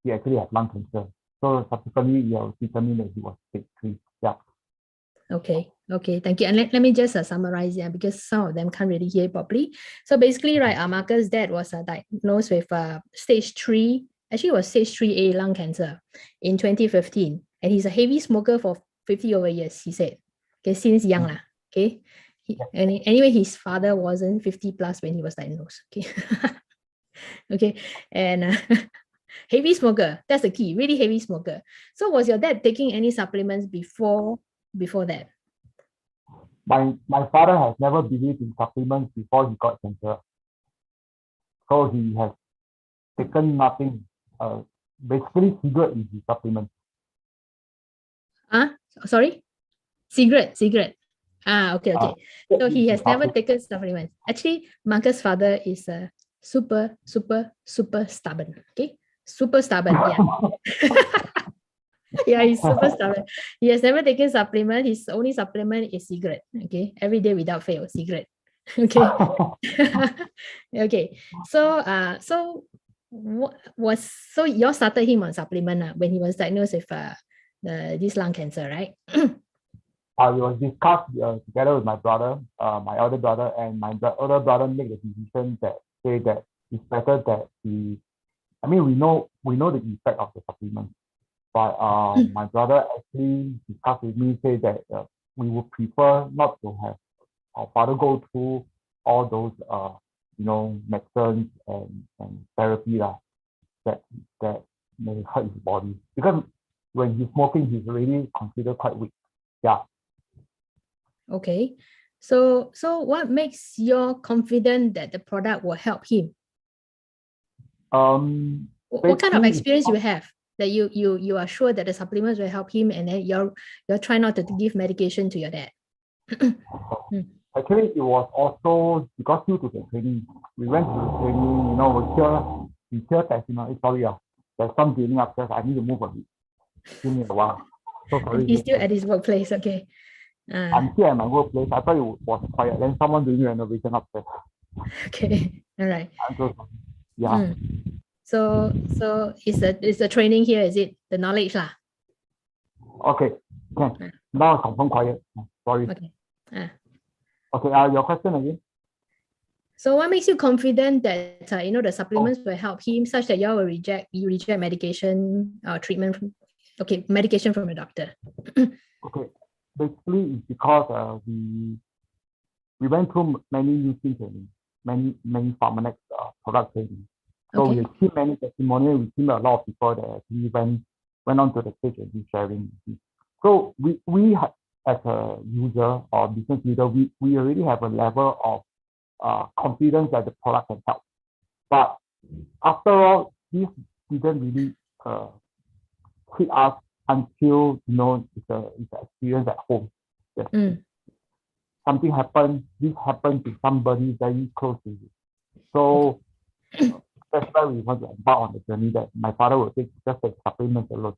he actually had lung cancer. So subsequently, we determined that he was stage 3. Yeah. Okay, thank you. And let me just summarize, because some of them can't really hear properly. So basically, right, Marcus' dad was diagnosed with stage 3, actually it was stage 3A lung cancer in 2015. And he's a heavy smoker for 50 over years, he said. Okay, since young. Okay. Anyway, his father wasn't 50 plus when he was diagnosed. Okay. Okay. And heavy smoker, that's the key, really heavy smoker. So was your dad taking any supplements before that? My father has never believed in supplements before he got cancer. So he has taken nothing. Basically, cigarette is the supplement. Sorry? Cigarette. Okay. So he has never taken supplements. Actually, Marcus' father is super stubborn. Okay? Super stubborn, yeah. Yeah, he's super stubborn. He has never taken supplement. His only supplement is cigarette. Okay, every day without fail, cigarette. Okay. Okay. So you all started him on supplement when he was diagnosed with this lung cancer, right? It was discussed together with my brother, my elder brother, and my older brother made the decision that say that it's better that we know the effect of the supplement. But my brother actually discussed with me, say that we would prefer not to have our father go through all those medicines and therapy that may hurt his body. Because when he's smoking, he's really considered quite weak. Yeah. Okay. So what makes you confident that the product will help him? What kind of experience you have that you are sure that the supplements will help him, and then you're trying not to give medication to your dad? Actually, it was also because due to the training. We went to the training, we hear testimony. Sorry, there's some dealing upstairs. I need to move a bit. Give me a while. So sorry. He's still at his workplace. Okay. I'm here at my workplace. I thought it was quiet. Then someone doing renovation upstairs. Okay. All right. I'm so sorry. Yeah. So is the training here, is it the knowledge lah? Okay. Okay. Now it's confirm quiet. Sorry. Okay. Okay. Your question again? So what makes you confident that the supplements will help him such that you reject medication treatment from, medication from a doctor? Okay. Basically, it's because we went through many using training, many Pharmanex product training. So Okay. we see many testimonials. We see a lot of people that actually went on to the stage and be sharing. So we as a user or business leader, we already have a level of confidence that the product can help. But after all, this didn't really hit us until it's an experience at home. Yes. Something happened. This happened to somebody very close to you. So that's why we want to embark on the journey that my father will take supplements alone.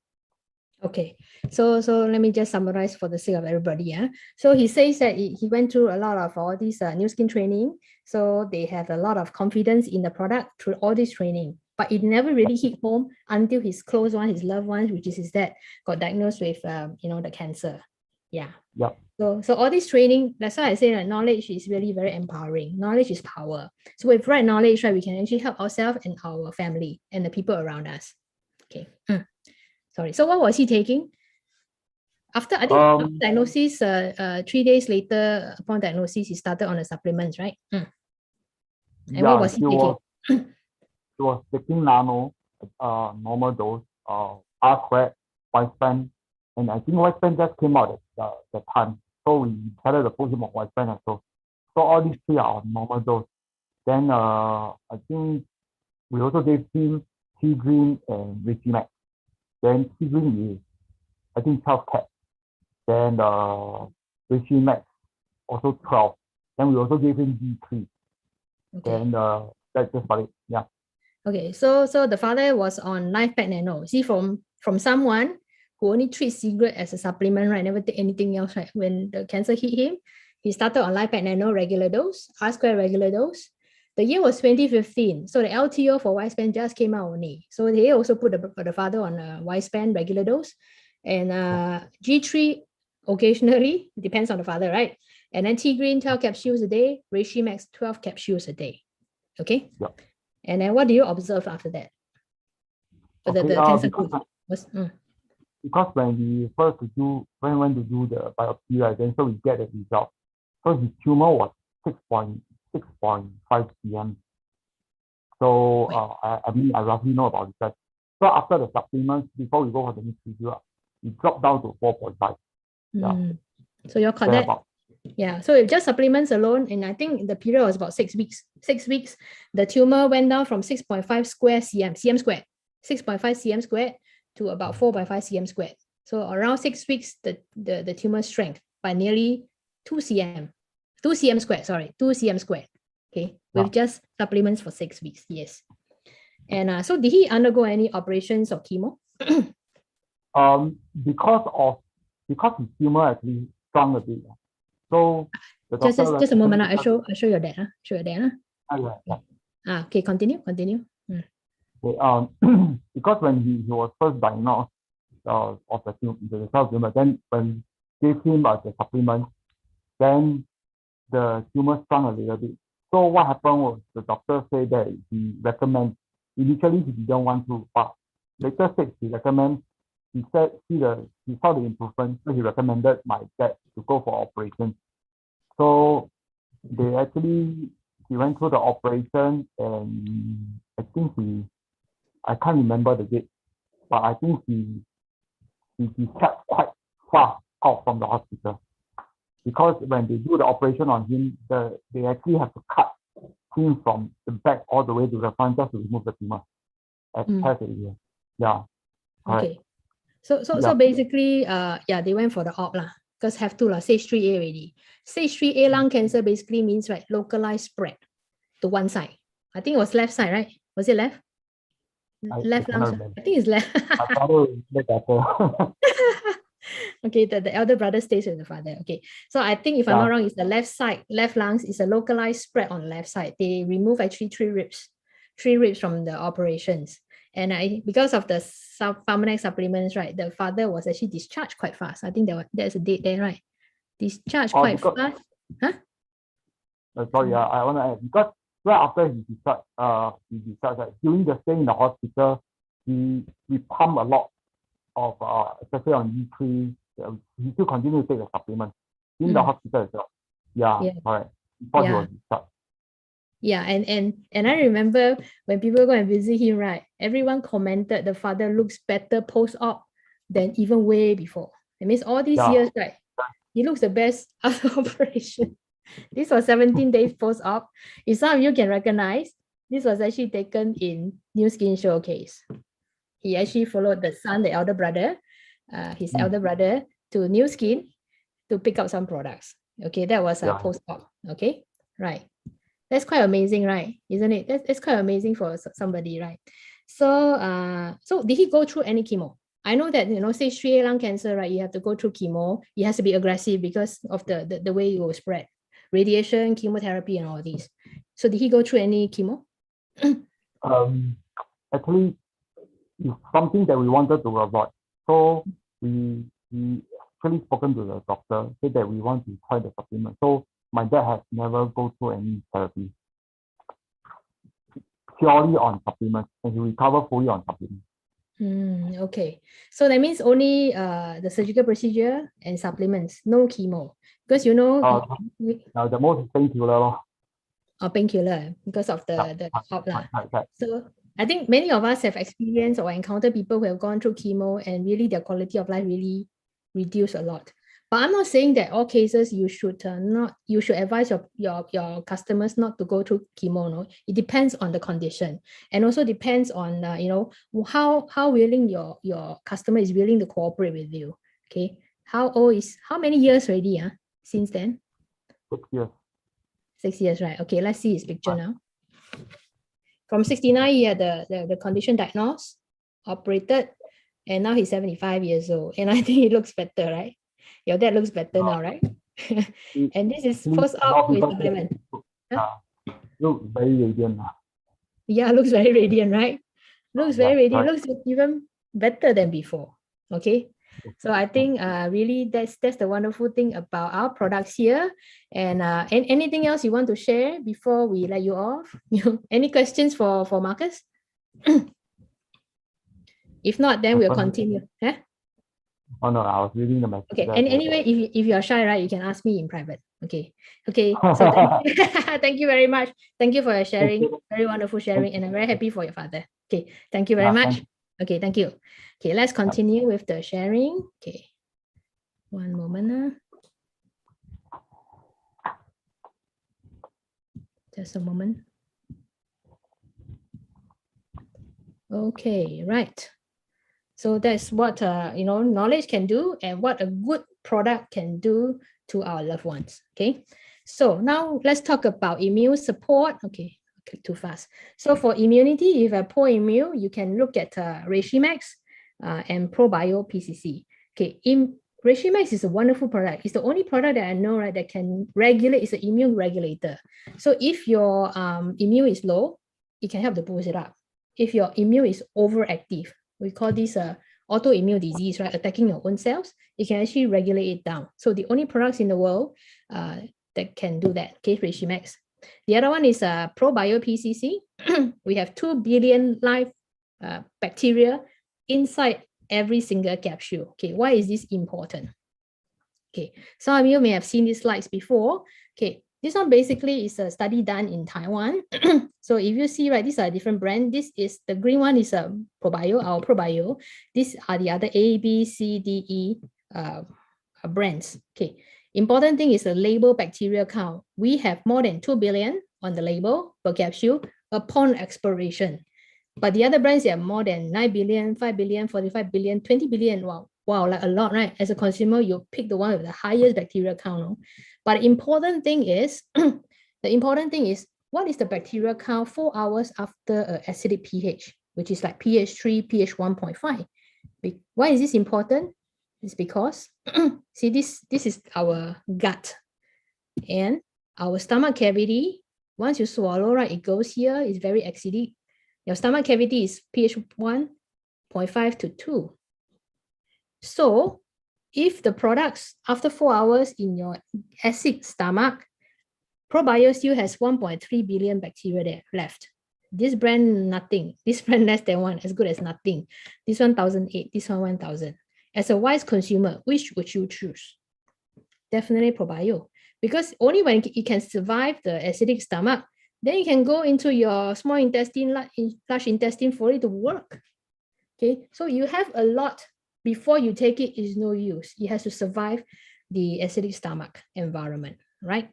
Okay, so let me just summarize for the sake of everybody. Yeah, so he says that he went through a lot of all these new skin training, so they have a lot of confidence in the product through all this training. But it never really hit home until his close one, his loved ones, which is his dad, got diagnosed with the cancer. Yeah. Yeah. So all this training, that's why I say that knowledge is really very empowering. Knowledge is power. So with right knowledge, right, we can actually help ourselves and our family and the people around us. Okay. Sorry. So what was he taking? After diagnosis, 3 days later, upon diagnosis, he started on the supplements, right? And what was he taking? He was taking nano, normal dose, R squared, white span, and I think white span just came out at the time. So we decided to put him on white span as well. So all these three are on normal dose. Then I think we also gave him T Green and Richie Max. Then T Green is, I think, 12 cap. Then Richie Max also 12. Then we also gave him D3. Okay. Then that's just about it. Yeah. Okay, so the father was on Life Pack Nano. See, from someone who only treats cigarette as a supplement, right? Never take anything else, right? When the cancer hit him, he started on Life Pack Nano regular dose, R square regular dose. The year was 2015. So the LTO for Y-span just came out only. So they also put the father on a Y-span regular dose. And G3 occasionally, depends on the father, right? And then T-Green 12 capsules a day, Reishi Max 12 capsules a day. Okay? Yeah. And then what do you observe after that? Okay, the cancer because when we went to do the biopsy, right, then so we get the result. So his tumor was 6.5 cm. So I mean I roughly know about this. So after the supplements, before we go for the next video, it dropped down to 4.5. Yeah. So you caught that? Yeah, so if just supplements alone, and I think the period was about 6 weeks. 6 weeks, the tumor went down from 6.5 square cm squared, 6.5 cm squared to about 4.5 cm squared. So around 6 weeks, the tumor strength by nearly 2 cm squared. Sorry, 2 cm squared. Okay, with just supplements for 6 weeks. Yes. And so did he undergo any operations or chemo? Because his tumor actually shrunk a bit. So just a moment. I'll show your dad. Show your dad. Okay, continue. Okay, because when he was first diagnosed of the tumor, then when we gave him the supplement, then the tumor shrunk a little bit. So what happened was the doctor said that he recommends. Initially he didn't want to, but later stage he recommends. He said he saw the improvement, so he recommended my dad to go for operation. So he went through the operation, and I think I can't remember the date, but I think he kept quite far out from the hospital, because when they do the operation on him, they actually have to cut him from the back all the way to the front just to remove the tumor at chest area. Yeah. Okay. So basically, they went for the op lah. because have to stage 3A already. Stage 3A lung cancer basically means, right, localized spread to one side. I think it was left side, right? Was it left? Left lung. I think it's left. My father will make better. Okay, the elder brother stays with the father. Okay, so I think if I'm not wrong, it's the left side, left lungs is a localized spread on the left side. They remove actually three ribs from the operations. And because of the Pharmanex supplements, right, the father was actually discharged quite fast. I think there's a date there, right? Discharged quite fast. Huh? Sorry, I want to add, because right after he discharged, right, during the stay in the hospital, we pump a lot of, especially on E3, he still continue to take the supplement in the hospital as well. Yeah. All right. Before he was discharged. Yeah, and I remember when people go and visit him, right, everyone commented the father looks better post-op than even way before. It means all these years, right, he looks the best after operation. This was 17 days post-op. If some of you can recognize, this was actually taken in New Skin Showcase. He actually followed the son, the elder brother, his elder brother, to New Skin to pick up some products. Okay, that was a post-op. Okay, right. That's quite amazing, right? Isn't it? That's quite amazing for somebody, right? So, so did he go through any chemo? I know that, stage 3A lung cancer, right? You have to go through chemo. It has to be aggressive because of the way it will spread. Radiation, chemotherapy, and all these. So did he go through any chemo? Actually, it's something that we wanted to avoid. So we actually spoken to the doctor, said that we want to try the supplement. So my dad has never go through any therapy. Purely on supplements, and he recovered fully on supplements. Okay, so that means only the surgical procedure and supplements, no chemo, because the most is painkiller. Painkiller because of the op lah. So I think many of us have experienced or encountered people who have gone through chemo and really their quality of life really reduced a lot. But I'm not saying that all cases you should advise your customers not to go through chemo. No, it depends on the condition, and also depends on how willing your customer is willing to cooperate with you. Okay, how many years already? Since then? 6 years. 6 years, right? Okay, let's see his picture now. From 69, he had the condition diagnosed, operated, and now he's 75 years old. And I think he looks better, right? Your dad looks better now, right? And this is post-op with supplement. Looks very radiant. Yeah, looks very radiant, right? Looks very radiant. Looks even better than before. Okay. So I think really that's the wonderful thing about our products here. And anything else you want to share before we let you off? Any questions for Marcus? If not, then we'll continue. Huh? Oh no, I was reading the message. Okay, and anyway, if you're shy, right, you can ask me in private. Okay. So thank you very much. Thank you for your sharing. Very wonderful sharing, and I'm very happy for your father. Okay, thank you very much. Okay, thank you. Okay, let's continue with the sharing. Okay, one moment. Just a moment. Okay, right. So that's what knowledge can do and what a good product can do to our loved ones. Okay, so now let's talk about immune support. Okay, too fast. So for immunity, if you have poor immune, you can look at Reishi-Max and ProBio PCC. Okay, Reishi-Max is a wonderful product. It's the only product that I know, right, that can regulate. It's an immune regulator. So if your immune is low, it can help to boost it up. If your immune is overactive, we call this autoimmune disease, right? Attacking your own cells, it can actually regulate it down. So the only products in the world that can do that, okay, Reishi-Max. The other one is ProBio PCC. We have 2 billion live bacteria inside every single capsule. Okay, why is this important? Okay, some of you may have seen these slides before. Okay, this one basically is a study done in Taiwan. So if you see, right, these are different brands. This is the green one is a ProBio, our ProBio. These are the other A, B, C, D, E brands. Okay, important thing is the label bacteria count. We have more than 2 billion on the label per capsule upon expiration. But the other brands have more than 9 billion, 5 billion, 45 billion, 20 billion. Wow, wow, like a lot, right? As a consumer, you pick the one with the highest bacterial count. No? But the important thing is, what is the bacterial count 4 hours after acidic pH, which is like pH 3, pH 1.5. Why is this important? It's because, see, this is our gut and our stomach cavity. Once you swallow, right, it goes here, it's very acidic. Your stomach cavity is pH 1.5 to 2. So if the products after 4 hours in your acid stomach, ProBio still has 1.3 billion bacteria there left. This brand, nothing. This brand less than 1, as good as nothing. This one 1,008, this one 1,000. As a wise consumer, which would you choose? Definitely ProBio. Because only when it can survive the acidic stomach, then you can go into your small intestine, large intestine for it to work. Okay, so you have a lot before you take it is no use. It has to survive the acidic stomach environment, right?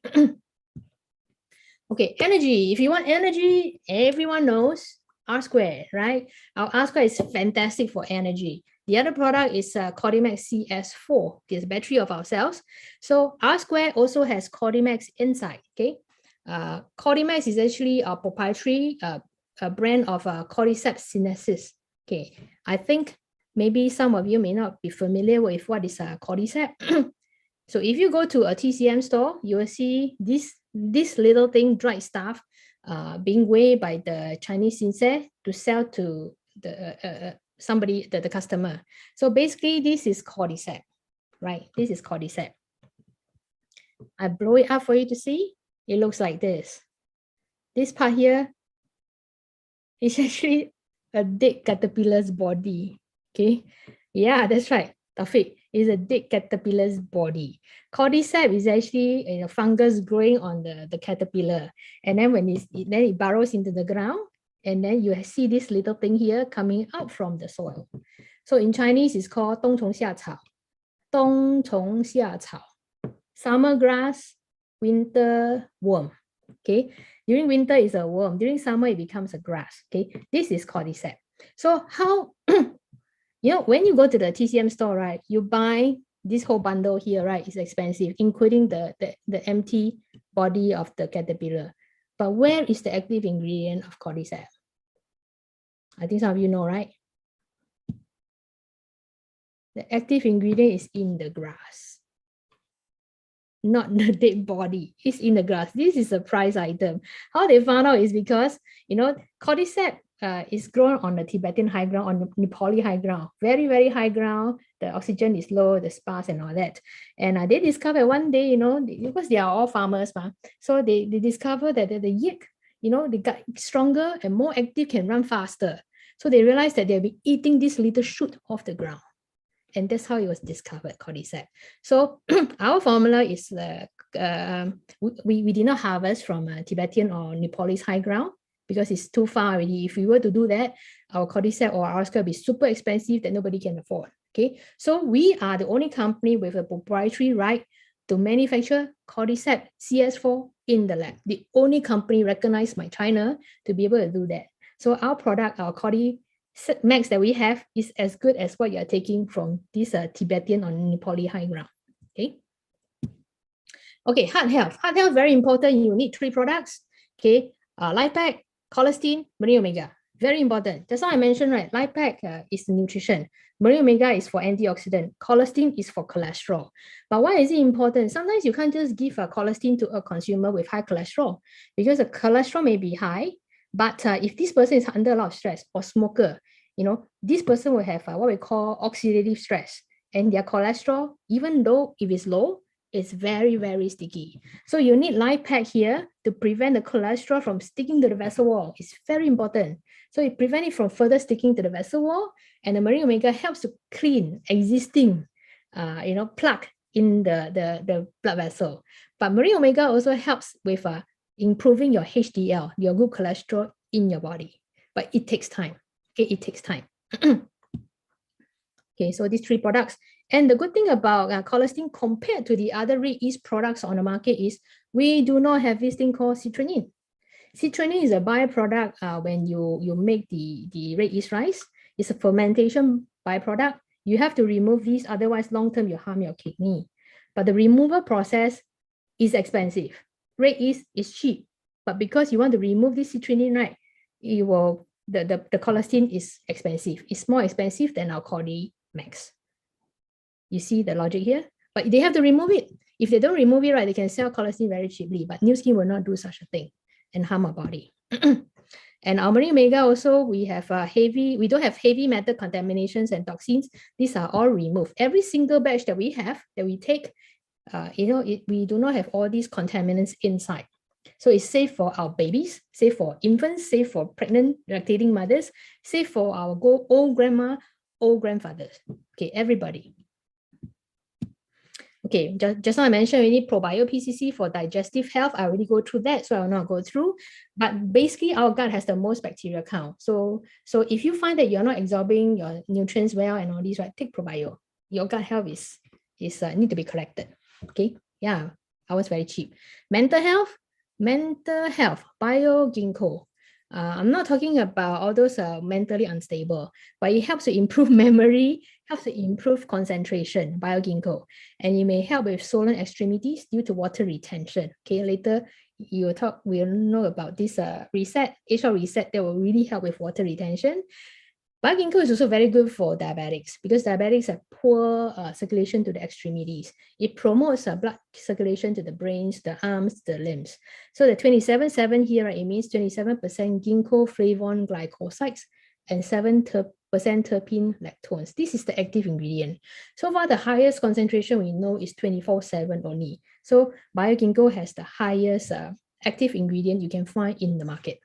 Okay, energy. If you want energy, everyone knows R squared, right? Our R squared is fantastic for energy. The other product is Cordymax CS4, this battery of our cells. So R squared also has Cordymax inside, okay? Cordymax is actually a proprietary a brand of cordyceps sinensis. Okay, I think maybe some of you may not be familiar with what is a cordyceps. So if you go to a TCM store, you will see this little thing, dried stuff, being weighed by the Chinese sincere to sell to the somebody, the customer. So basically, this is cordyceps, right? This is cordyceps. I blow it up for you to see. It looks like this. This part here is actually a dead caterpillar's body. Okay, yeah, that's right. Taufik is a dead caterpillar's body. Cordyceps is actually a fungus growing on the caterpillar, and then when it burrows into the ground, and then you see this little thing here coming out from the soil. So in Chinese, it's called 冬虫夏草. 冬虫夏草, summer grass, winter worm. Okay, during winter is a worm. During summer, it becomes a grass. Okay, this is cordyceps. So how, when you go to the TCM store, right, you buy this whole bundle here, right, it's expensive, including the empty body of the caterpillar. But where is the active ingredient of cordyceps? I think some of you know, right? The active ingredient is in the grass, not the dead body. It's in the grass. This is a prize item. How they found out is because, cordyceps is grown on the Tibetan high ground, on the Nepali high ground, very, very high ground. The oxygen is low, the sparse and all that. And they discovered one day, because they are all farmers, so they discovered that the yak, they got stronger and more active, can run faster. So they realized that they'll be eating this little shoot off the ground. And that's how it was discovered, cordyceps. So our formula is we did not harvest from Tibetan or Nepalese high ground because it's too far already. If we were to do that, our cordyceps or our square would be super expensive that nobody can afford. Okay, so we are the only company with a proprietary right to manufacture cordyceps CS4 in the lab. The only company recognized by China to be able to do that. So our product, our Cordymax that we have is as good as what you're taking from this Tibetan or Nepali high ground. Okay. Okay, heart health. Heart health, very important. You need 3 products. Okay, Life Pack, collagen, marine omega. Very important. That's why I mentioned, right? Life Pack is nutrition. Marine omega is for antioxidant. Collagen is for cholesterol. But why is it important? Sometimes you can't just give a collagen to a consumer with high cholesterol because the cholesterol may be high. But if this person is under a lot of stress or smoker, this person will have what we call oxidative stress. And their cholesterol, even though if it's low, it's very, very sticky. So you need Life Pack here to prevent the cholesterol from sticking to the vessel wall. It's very important. So it prevents it from further sticking to the vessel wall. And the marine omega helps to clean existing, plaque in the blood vessel. But marine omega also helps with improving your HDL, your good cholesterol in your body. But it takes time. Okay, it takes time. Okay, so these 3 products. And the good thing about collagen compared to the other red yeast products on the market is we do not have this thing called citrulline. Citrulline is a byproduct when you make the red yeast rice. It's a fermentation byproduct. You have to remove these, otherwise long-term you harm your kidney. But the removal process is expensive. Rate is cheap, but because you want to remove this citrulline, right, it will the colistin is expensive. It's more expensive than our Cordy Max. You see the logic here? But they have to remove it. If they don't remove it, right, they can sell colistin very cheaply, but New Skin will not do such a thing and harm our body. And our Marine Omega also, we don't have heavy metal contaminations and toxins. These are all removed. Every single batch that we take, we do not have all these contaminants inside. So it's safe for our babies, safe for infants, safe for pregnant, lactating mothers, safe for our old grandma, old grandfathers. Okay, everybody. Okay, just now I mentioned already probio PCC for digestive health. I already go through that, so I will not go through. But basically, our gut has the most bacteria count. So if you find that you're not absorbing your nutrients well and all these, right, take probio. Your gut health is need to be corrected. Okay, yeah, ours very cheap. Mental health, bio ginkgo. I'm not talking about all those mentally unstable, but it helps to improve memory, helps to improve concentration, bio ginkgo, and it may help with swollen extremities due to water retention. Okay, later we'll know about this reset, H-shot reset that will really help with water retention. Bio ginkgo is also very good for diabetics because diabetics have poor circulation to the extremities. It promotes blood circulation to the brains, the arms, the limbs. So the 27.7 here, right, it means 27% ginkgo flavon glycosides and 7% terpene lactones. This is the active ingredient. So far, the highest concentration we know is 24/7 only. So bio ginkgo has the highest active ingredient you can find in the market.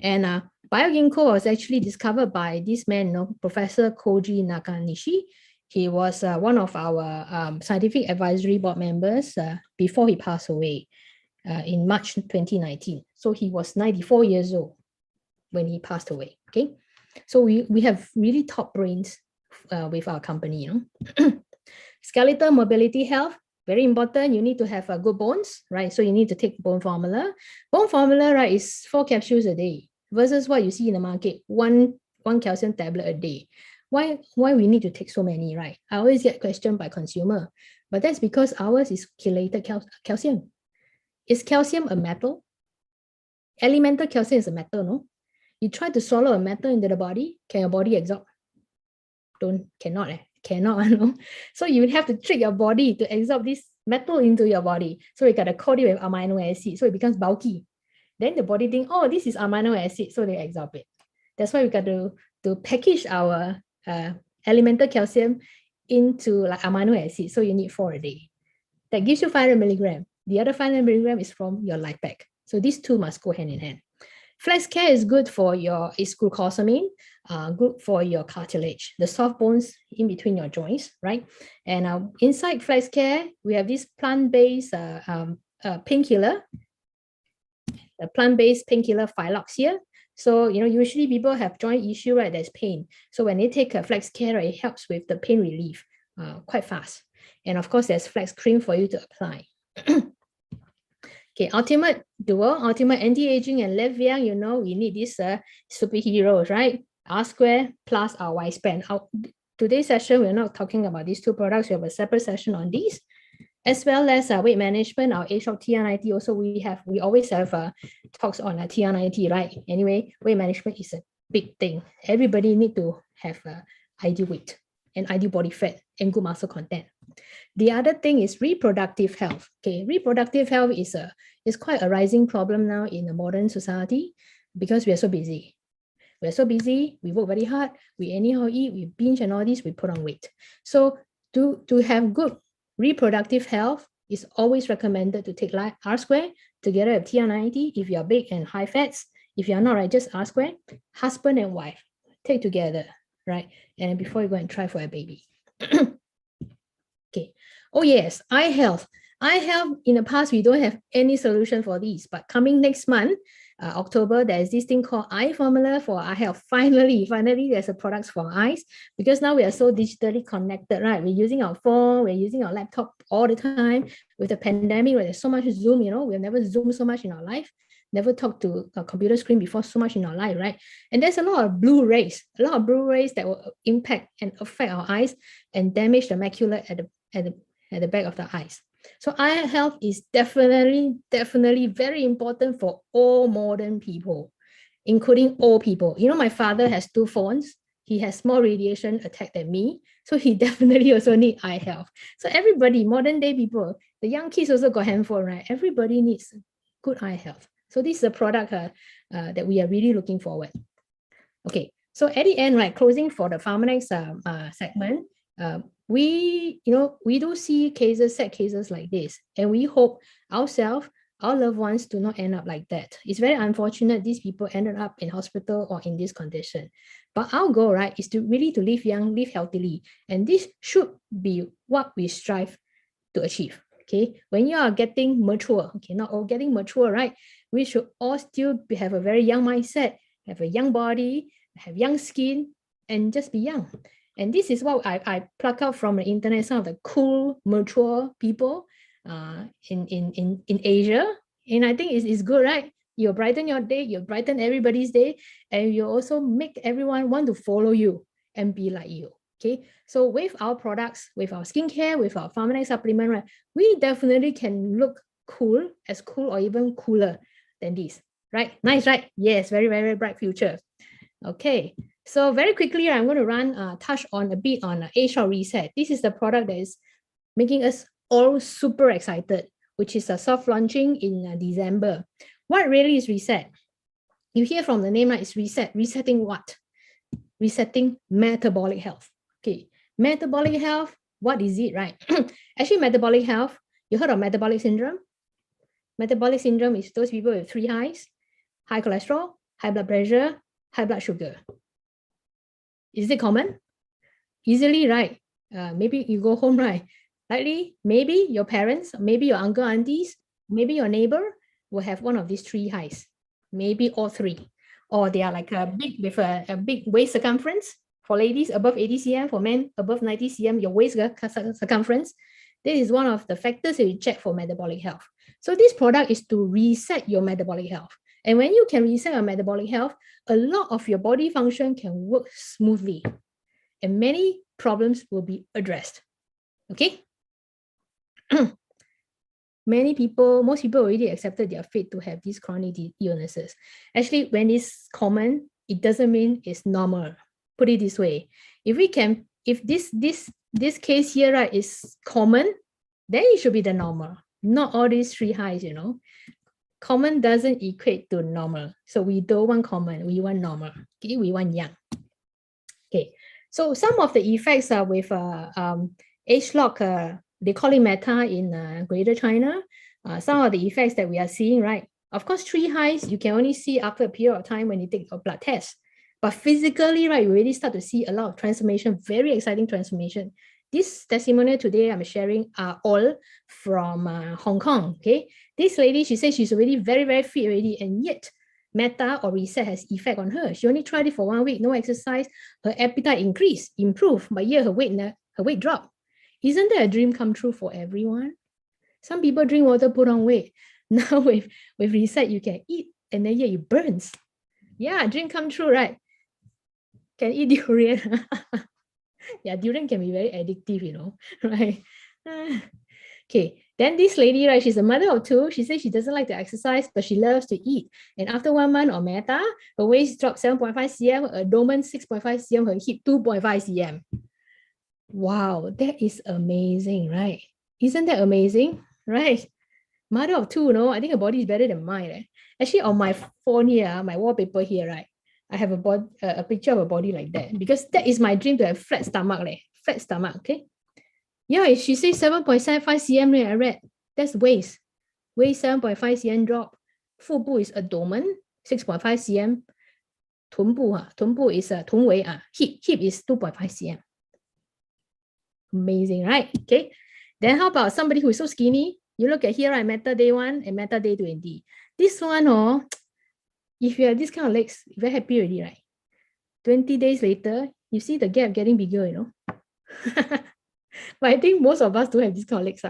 And bio ginkgo was actually discovered by this man, Professor Koji Nakanishi. He was one of our scientific advisory board members before he passed away in March 2019. So he was 94 years old when he passed away. Okay, so we have really top brains with our company. Skeletal mobility health, very important. You need to have good bones, right? So you need to take bone formula. Bone formula, right, is 4 capsules a day versus what you see in the market, one calcium tablet a day. Why we need to take so many, right? I always get questioned by consumer, but that's because ours is chelated calcium. Is calcium a metal? Elemental calcium is a metal, no? You try to swallow a metal into the body, can your body absorb? Cannot, no? So you have to trick your body to absorb this metal into your body. So you got to coat it with amino acid, so it becomes bulky. Then the body thinks, oh, this is amino acid, so they absorb it. That's why we got to package our elemental calcium into like amino acid. So you need 4 a day. That gives you 500 milligram. The other 500 milligram is from your life pack. So these two must go hand in hand. Flex Care is good for it's glucosamine, good for your cartilage, the soft bones in between your joints, right? And inside Flex Care, we have this plant-based painkiller, the plant-based painkiller Philoxia. So, usually people have joint issue, right? There's pain. So when they take a Flex Care, right, it helps with the pain relief quite fast. And of course, there's Flex Cream for you to apply. Okay, Ultimate Duo, Ultimate Anti-Aging and Live Young, we need these superheroes, right? R Square plus our Y Span. Today's session, we're not talking about these two products. We have a separate session on these, as well as weight management, our A-Shop TR90. Also, we always have talks on TR90, right? Anyway, weight management is a big thing. Everybody need to have ideal weight and ideal body fat and good muscle content. The other thing is reproductive health. Okay, reproductive health is quite a rising problem now in the modern society because we are so busy. We are so busy, we work very hard, we anyhow eat, we binge and all this, we put on weight. So to have good reproductive health, it's always recommended to take R Square together with TR90 if you're big and high fats. If you're not, right, just R Square, husband and wife, take together, right? And then before you go and try for a baby. Okay. Oh yes, eye health. Eye health, in the past, we don't have any solution for these, but coming next month, October, there's this thing called eye formula for eye health. Finally, there's a product for eyes because now we are so digitally connected, right? We're using our phone, we're using our laptop all the time. With the pandemic, where there's so much Zoom, we've never Zoomed so much in our life. never talked to a computer screen before so much in our life, right? And there's a lot of blue rays that will impact and affect our eyes and damage the macula at the back of the eyes. So eye health is definitely very important for all modern people, including old people. You know, my father has 2 phones. He has more radiation attack than me. So he definitely also need eye health. So everybody, modern day people, the young kids also got handphone, right? Everybody needs good eye health. So this is a product that we are really looking forward. Okay, so at the end, right, closing for the Pharmanex segment, we do see sad cases like this, and we hope ourselves, our loved ones, do not end up like that. It's very unfortunate these people ended up in hospital or in this condition. But our goal, right, is to really to live young, live healthily, and this should be what we strive to achieve. Okay, when you are getting mature, okay, not all getting mature, right? We should all still have a very young mindset, have a young body, have young skin, and just be young. And this is what I pluck out from the internet, some of the cool, mature people in Asia. And I think it's good, right? You brighten your day, you brighten everybody's day, and you also make everyone want to follow you and be like you. Okay, so with our products, with our skincare, with our Pharmanex supplement, right, we definitely can look cool or even cooler than this, right? Nice, right? Yes, very, very bright future. Okay, so very quickly, I'm going to touch on a bit on Age Short Reset. This is the product that is making us all super excited, which is a soft launching in December. What really is reset? You hear from the name, right? It's reset. Resetting what? Resetting metabolic health. Okay, metabolic health, what is it, right? Actually, metabolic health, you heard of metabolic syndrome? Metabolic syndrome is those people with 3 highs: high cholesterol, high blood pressure, high blood sugar. Is it common? Easily, right? Maybe you go home, right? Likely, maybe your parents, maybe your uncle, aunties, maybe your neighbor will have one of these 3 highs, maybe all 3. Or they are like a big with a big waist circumference. For ladies, above 80 cm. For men, above 90 cm, your waist circumference. This is one of the factors that you check for metabolic health. So this product is to reset your metabolic health. And when you can reset your metabolic health, a lot of your body function can work smoothly, and many problems will be addressed. Okay? Most people already accepted their fate to have these chronic illnesses. Actually, when it's common, it doesn't mean it's normal. Put it this way: if this case here, right, is common, then it should be the normal. Not all these 3 highs, you know. Common doesn't equate to normal. So we don't want common, we want normal. Okay, we want young. Okay, so some of the effects are with age lock, they call it meta in Greater China. Some of the effects that we are seeing, right? Of course, 3 highs you can only see after a period of time when you take a blood test. But physically, right, you already start to see a lot of transformation, very exciting transformation. This testimonial today I'm sharing are all from Hong Kong. Okay, this lady, she says she's already very, very fit already, and yet meta or reset has effect on her. She only tried it for 1 week, no exercise, her appetite increased, improved, but yet her weight dropped. Isn't that a dream come true for everyone? Some people drink water, put on weight. Now with reset, you can eat, and then yet it burns. Yeah, dream come true, right? Can eat durian. Yeah, durian can be very addictive, you know, right? Okay, then this lady, right, she's a mother of 2. She says she doesn't like to exercise, but she loves to eat. And after 1 month on meta, her waist dropped 7.5 cm, her abdomen 6.5 cm, her hip 2.5 cm. Wow, that is amazing, right? Isn't that amazing, right? Mother of 2, no? I think her body is better than mine. Eh? Actually, on my phone here, my wallpaper here, right? I have a picture of a body like that, because that is my dream, to have flat stomach, flat stomach, okay? Yeah, she says 7.75 cm, I read. That's waist. Waist 7.5 cm drop. 腹部 is abdomen, 6.5 cm. 臀部 is 臀围 hip is 2.5 cm. Amazing, right? Okay. Then how about somebody who is so skinny? You look at here, right? Meta day 1 and meta day 20. This one, if you have this kind of legs, you're very happy already, right? 20 days later, you see the gap getting bigger, you know. But I think most of us don't have this kind of legs.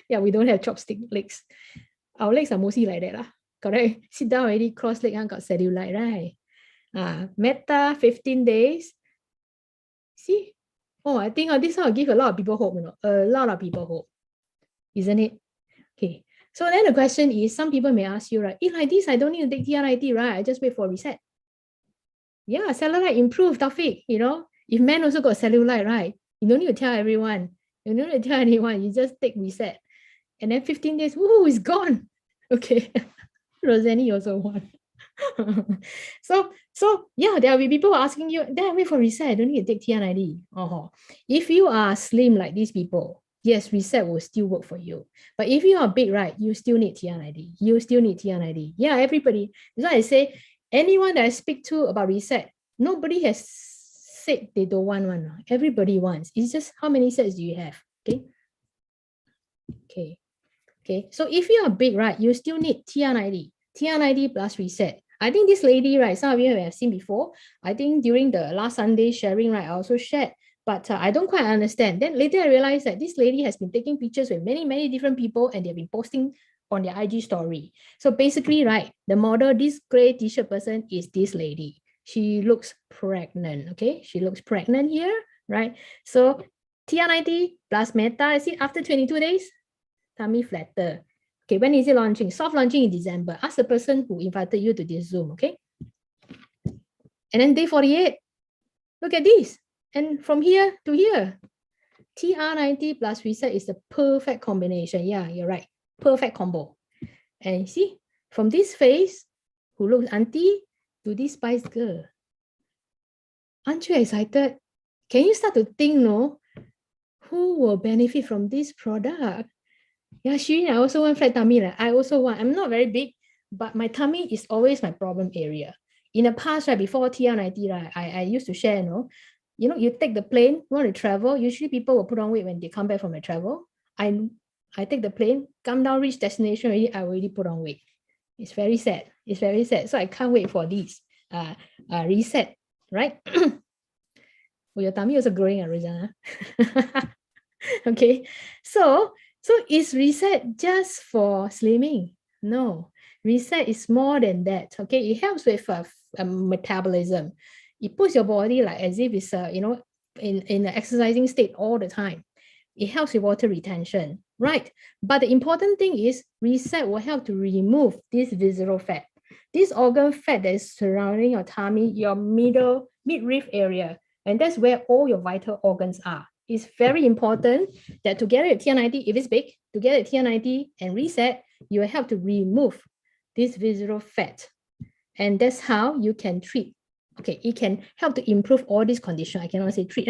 Yeah, we don't have chopstick legs. Our legs are mostly like that. correct? Sit down already, cross leg, got cellulite, right? Meta, 15 days. See? Oh, I think this one will give a lot of people hope, a lot of people hope, isn't it? Okay. So then the question is, some people may ask you, right? If like this, I don't need to take TRIT, right? I just wait for reset. Yeah, cellulite improve, Taufik, If men also got cellulite, right? You don't need to tell everyone. You don't need to tell anyone. You just take reset. And then 15 days, woo, it's gone. Okay. Rosanny also won. so yeah, there will be people asking you, then wait for reset, I don't need to take TNID. If you are slim like these people, yes, reset will still work for you. But if you are big, right, you still need TNID. You still need TNID. Yeah, everybody. That's why I say, anyone that I speak to about reset, nobody has said they don't want one. Everybody wants. It's just how many sets do you have? Okay. So if you are big, right, you still need TR90 plus reset. I think this lady, right, some of you have seen before. I think during the last Sunday sharing, right, I also shared, but I don't quite understand. Then later I realized that this lady has been taking pictures with many, many different people and they've been posting on their IG story. So basically, right, the model, this gray t-shirt person is this lady. She looks pregnant, okay? She looks pregnant here, right? So TR90 plus Meta, see, after 22 days, tummy flatter. Okay, when is it launching? Soft launching in December. Ask the person who invited you to this Zoom, okay? And then day 48, look at this. And from here to here, TR90 plus reset is the perfect combination. Yeah, you're right. Perfect combo. And see, from this face, who looks auntie, to this spice girl. Aren't you excited? Can you start to think, no? Who will benefit from this product? Yeah, Shirin, I also want flat tummy. I also want. I'm not very big, but my tummy is always my problem area. In the past, right, before TR90, right, I used to share, you take the plane, want to travel. Usually people will put on weight when they come back from a travel. I take the plane, come down, reach destination already, I already put on weight. It's very sad. It's very sad. So I can't wait for this reset, right? Well, your tummy also growing, Rosanna. Okay, so is reset just for slimming? No, reset is more than that. Okay, it helps with metabolism. It puts your body like as if it's in an exercising state all the time. It helps with water retention, right? But the important thing is reset will help to remove this visceral fat, this organ fat that is surrounding your tummy, your midriff area, and that's where all your vital organs are. It's very important that together with TR90, if it's big, together with TR90 and reset, you will help to remove this visceral fat. And that's how you can treat. Okay, it can help to improve all these conditions. I cannot say treat,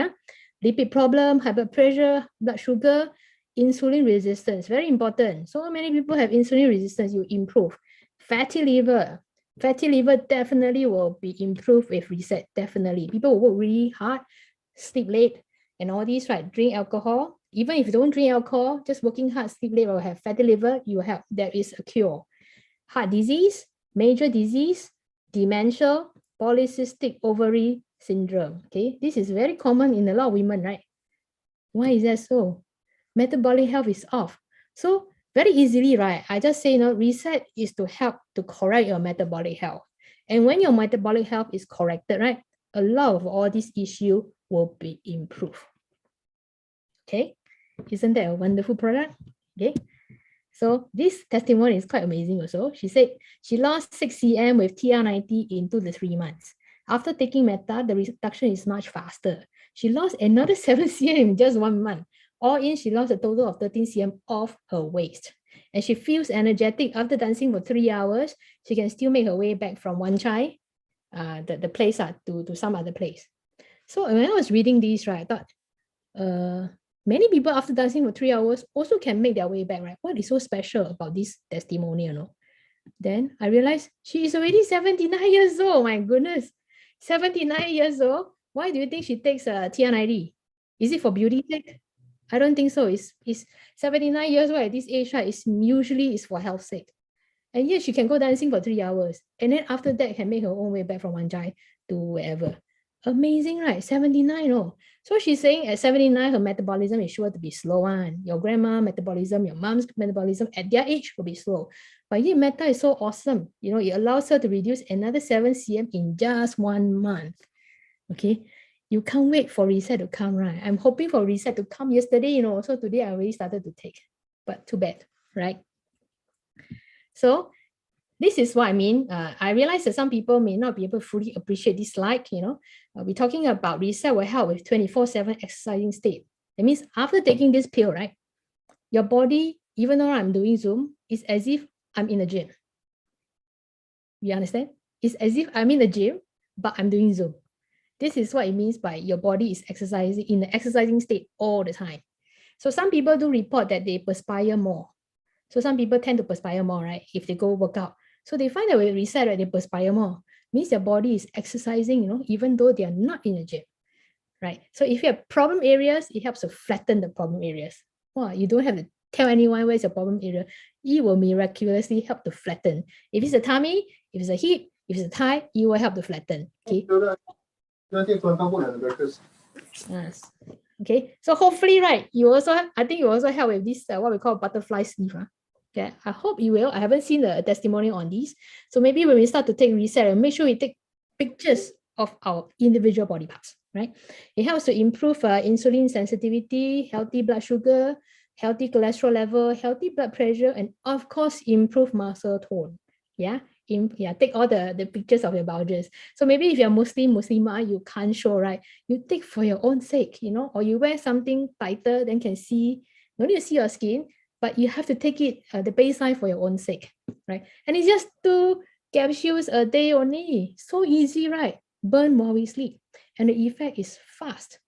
lipid problem, high blood pressure, blood sugar, insulin resistance, very important. So many people have insulin resistance, you improve. Fatty liver definitely will be improved with reset, definitely. People will work really hard, sleep late, and all these, right? Drink alcohol. Even if you don't drink alcohol, just working hard, sleep late, or have fatty liver, you have, there is a cure. Heart disease, major disease, dementia, polycystic ovary syndrome. Okay, this is very common in a lot of women, right? Why is that so? Metabolic health is off. So very easily, right? I just say, reset is to help to correct your metabolic health. And when your metabolic health is corrected, right, a lot of all these issues will be improved. Okay, isn't that a wonderful product? Okay, so this testimony is quite amazing also. She said she lost 6 cm with TR90 in 2 to 3 months. After taking Meta, the reduction is much faster. She lost another 7 cm in just 1 month. All in, she lost a total of 13 cm off her waist. And she feels energetic after dancing for 3 hours. She can still make her way back from Wan Chai, the place, to some other place. So when I was reading this, right, I thought, many people after dancing for 3 hours also can make their way back, right? What is so special about this testimonial? Then I realized she is already 79 years old. My goodness, 79 years old. Why do you think she takes a TR90? Is it for beauty sake? I don't think so. It's 79 years old at this age, right? Usually it's for health sake. And yet she can go dancing for 3 hours. And then after that can make her own way back from Wanjai to wherever. Amazing, right? 79, oh. So she's saying at 79, her metabolism is sure to be slow one. Your grandma metabolism, your mom's metabolism at their age will be slow. But yet Meta is so awesome. You know, it allows her to reduce another 7 cm in just 1 month. Okay. You can't wait for reset to come, right? I'm hoping for reset to come yesterday, you know, so today I already started to take, but too bad, right? So this is what I mean. I realize that some people may not be able to fully appreciate this slide. You know, we're talking about reset will help with 24/7 exercising state. That means after taking this pill, right, your body, even though I'm doing Zoom, is as if I'm in a gym. You understand? It's as if I'm in the gym, but I'm doing Zoom. This is what it means by your body is exercising in the exercising state all the time. So some people do report that they perspire more. So some people tend to perspire more, right? If they go work out. So they find that when reset, right, they perspire more. Means their body is exercising, you know, even though they are not in a gym, right? So if you have problem areas, it helps to flatten the problem areas. Wow, you don't have to tell anyone where's your problem area. It will miraculously help to flatten. If it's a tummy, if it's a hip, if it's a thigh, it will help to flatten. Okay. Yes. Okay. So hopefully, right, you also I think you also help with this what we call butterfly sleeve. Okay. I hope you will. I haven't seen the testimonial on these. So maybe when we start to take reset, make sure we take pictures of our individual body parts, right? It helps to improve insulin sensitivity, healthy blood sugar, healthy cholesterol level, healthy blood pressure, and of course, improve muscle tone. Yeah. Take all the pictures of your bulges. So maybe if you're Muslimah, you can't show, right? You take for your own sake, you know, or you wear something tighter, then can see, no need to see your skin, but you have to take it the baseline for your own sake, right? And it's just 2 capsules a day only. So easy, right? Burn while we sleep. And the effect is fast.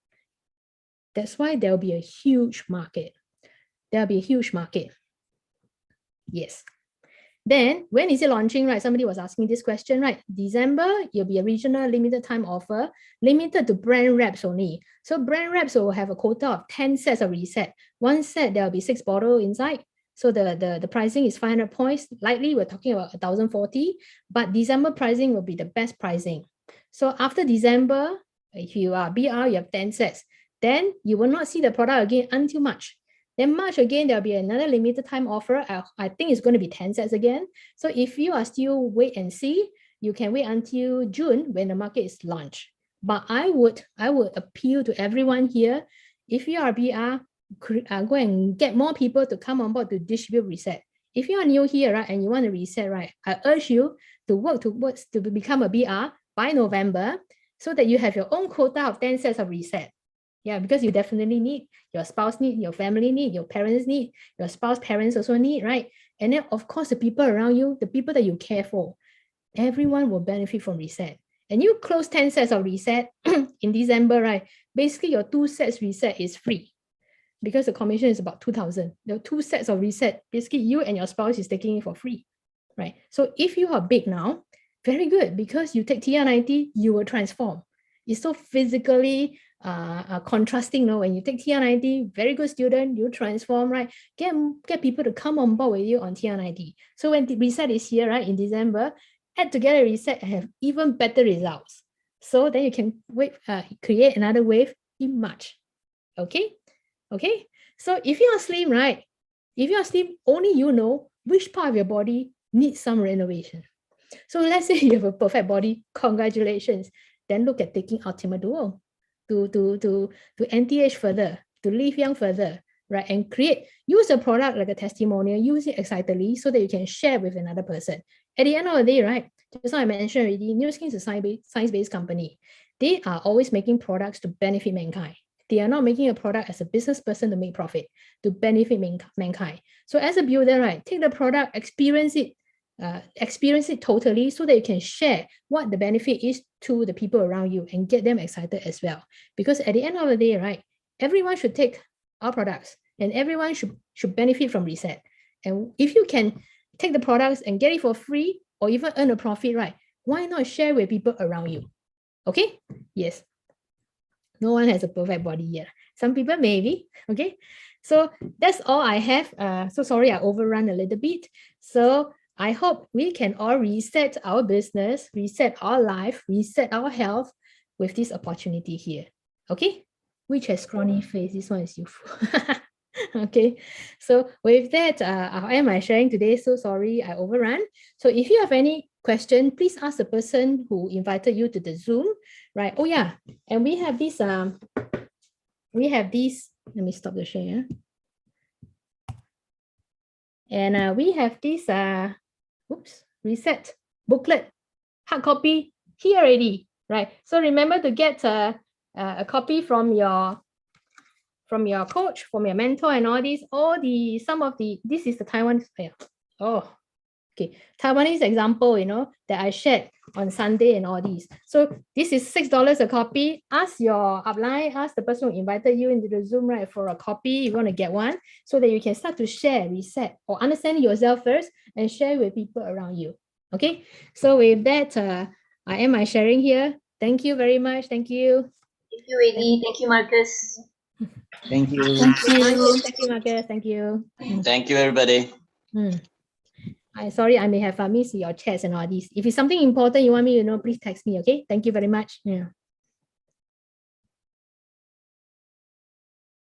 That's why there'll be a huge market. There'll be a huge market. Yes. Then when is it launching, right? Somebody was asking this question, right? December, it'll be a regional limited time offer, limited to brand reps only. So brand reps will have a quota of 10 sets of reset. One set, there'll be 6 bottles inside. So the pricing is 500 points. Likely we're talking about 1,040, but December pricing will be the best pricing. So after December, if you are BR, you have 10 sets. Then you will not see the product again until March. Then March again, there'll be another limited time offer. I think it's going to be 10 sets again. So if you are still wait and see, you can wait until June when the market is launched. But I would appeal to everyone here, if you are BR, go and get more people to come on board to distribute reset. If you are new here, right, and you want to reset, right, I urge you to work towards to become a BR by November so that you have your own quota of 10 sets of reset. Yeah, because you definitely need, your spouse need, your family need, your parents need, your spouse parents also need, right? And then of course the people around you, the people that you care for, everyone will benefit from reset. And you close 10 sets of reset in December, right? Basically your 2 sets reset is free because the commission is about 2,000. The 2 sets of reset, basically you and your spouse is taking it for free, right? So if you are big now, very good, because you take TR90, you will transform. It's so physically contrasting, no? When you take TR90, very good student, you transform, right? Get people to come on board with you on TR90. So when the reset is here, right, in December, add together reset and have even better results. So then you can create another wave in March. Okay? Okay? So if you are slim, right? If you are slim, only you know which part of your body needs some renovation. So let's say you have a perfect body, congratulations. Then look at taking Ultimate Duo to anti-age further, to live young further, right? And use a product like a testimonial, use it excitedly so that you can share with another person. At the end of the day, right? Just like I mentioned already, Nu Skin is a science-based company. They are always making products to benefit mankind. They are not making a product as a business person to make profit, to benefit mankind. So as a builder, right, take the product, experience it totally so that you can share what the benefit is to the people around you and get them excited as well. Because at the end of the day, right, everyone should take our products and everyone should benefit from reset. And if you can take the products and get it for free or even earn a profit, right, why not share with people around you? Okay? Yes. No one has a perfect body yet. Some people maybe. Okay. So that's all I have. So sorry, I overrun a little bit. So I hope we can all reset our business, reset our life, reset our health with this opportunity here. Okay, which has scrawny face? This one is Youthful. Okay, so with that, I am my sharing today. So sorry, I overrun. So if you have any question, please ask the person who invited you to the Zoom, right? Oh yeah, and we have this. Let me stop the share. And we have this. Reset booklet, hard copy here already, right? So remember to get a copy from your coach, from your mentor, and all these. This is the Taiwan. Oh, okay, Taiwanese example, that I shared on Sunday and all these. So this is $6 a copy. Ask your upline, ask the person who invited you into the Zoom, right, for a copy. You want to get one so that you can start to share, reset, or understand yourself first and share with people around you. Okay, so with that, I am my sharing here. Thank you very much. Thank you. Thank you, Eddie. Thank you, Marcus. Thank you. Thank you, Marcus. Thank you. Thank you, everybody. Sorry, I may have missed your chats and all these. If it's something important you want me to know, please text me. Okay. Thank you very much. Yeah.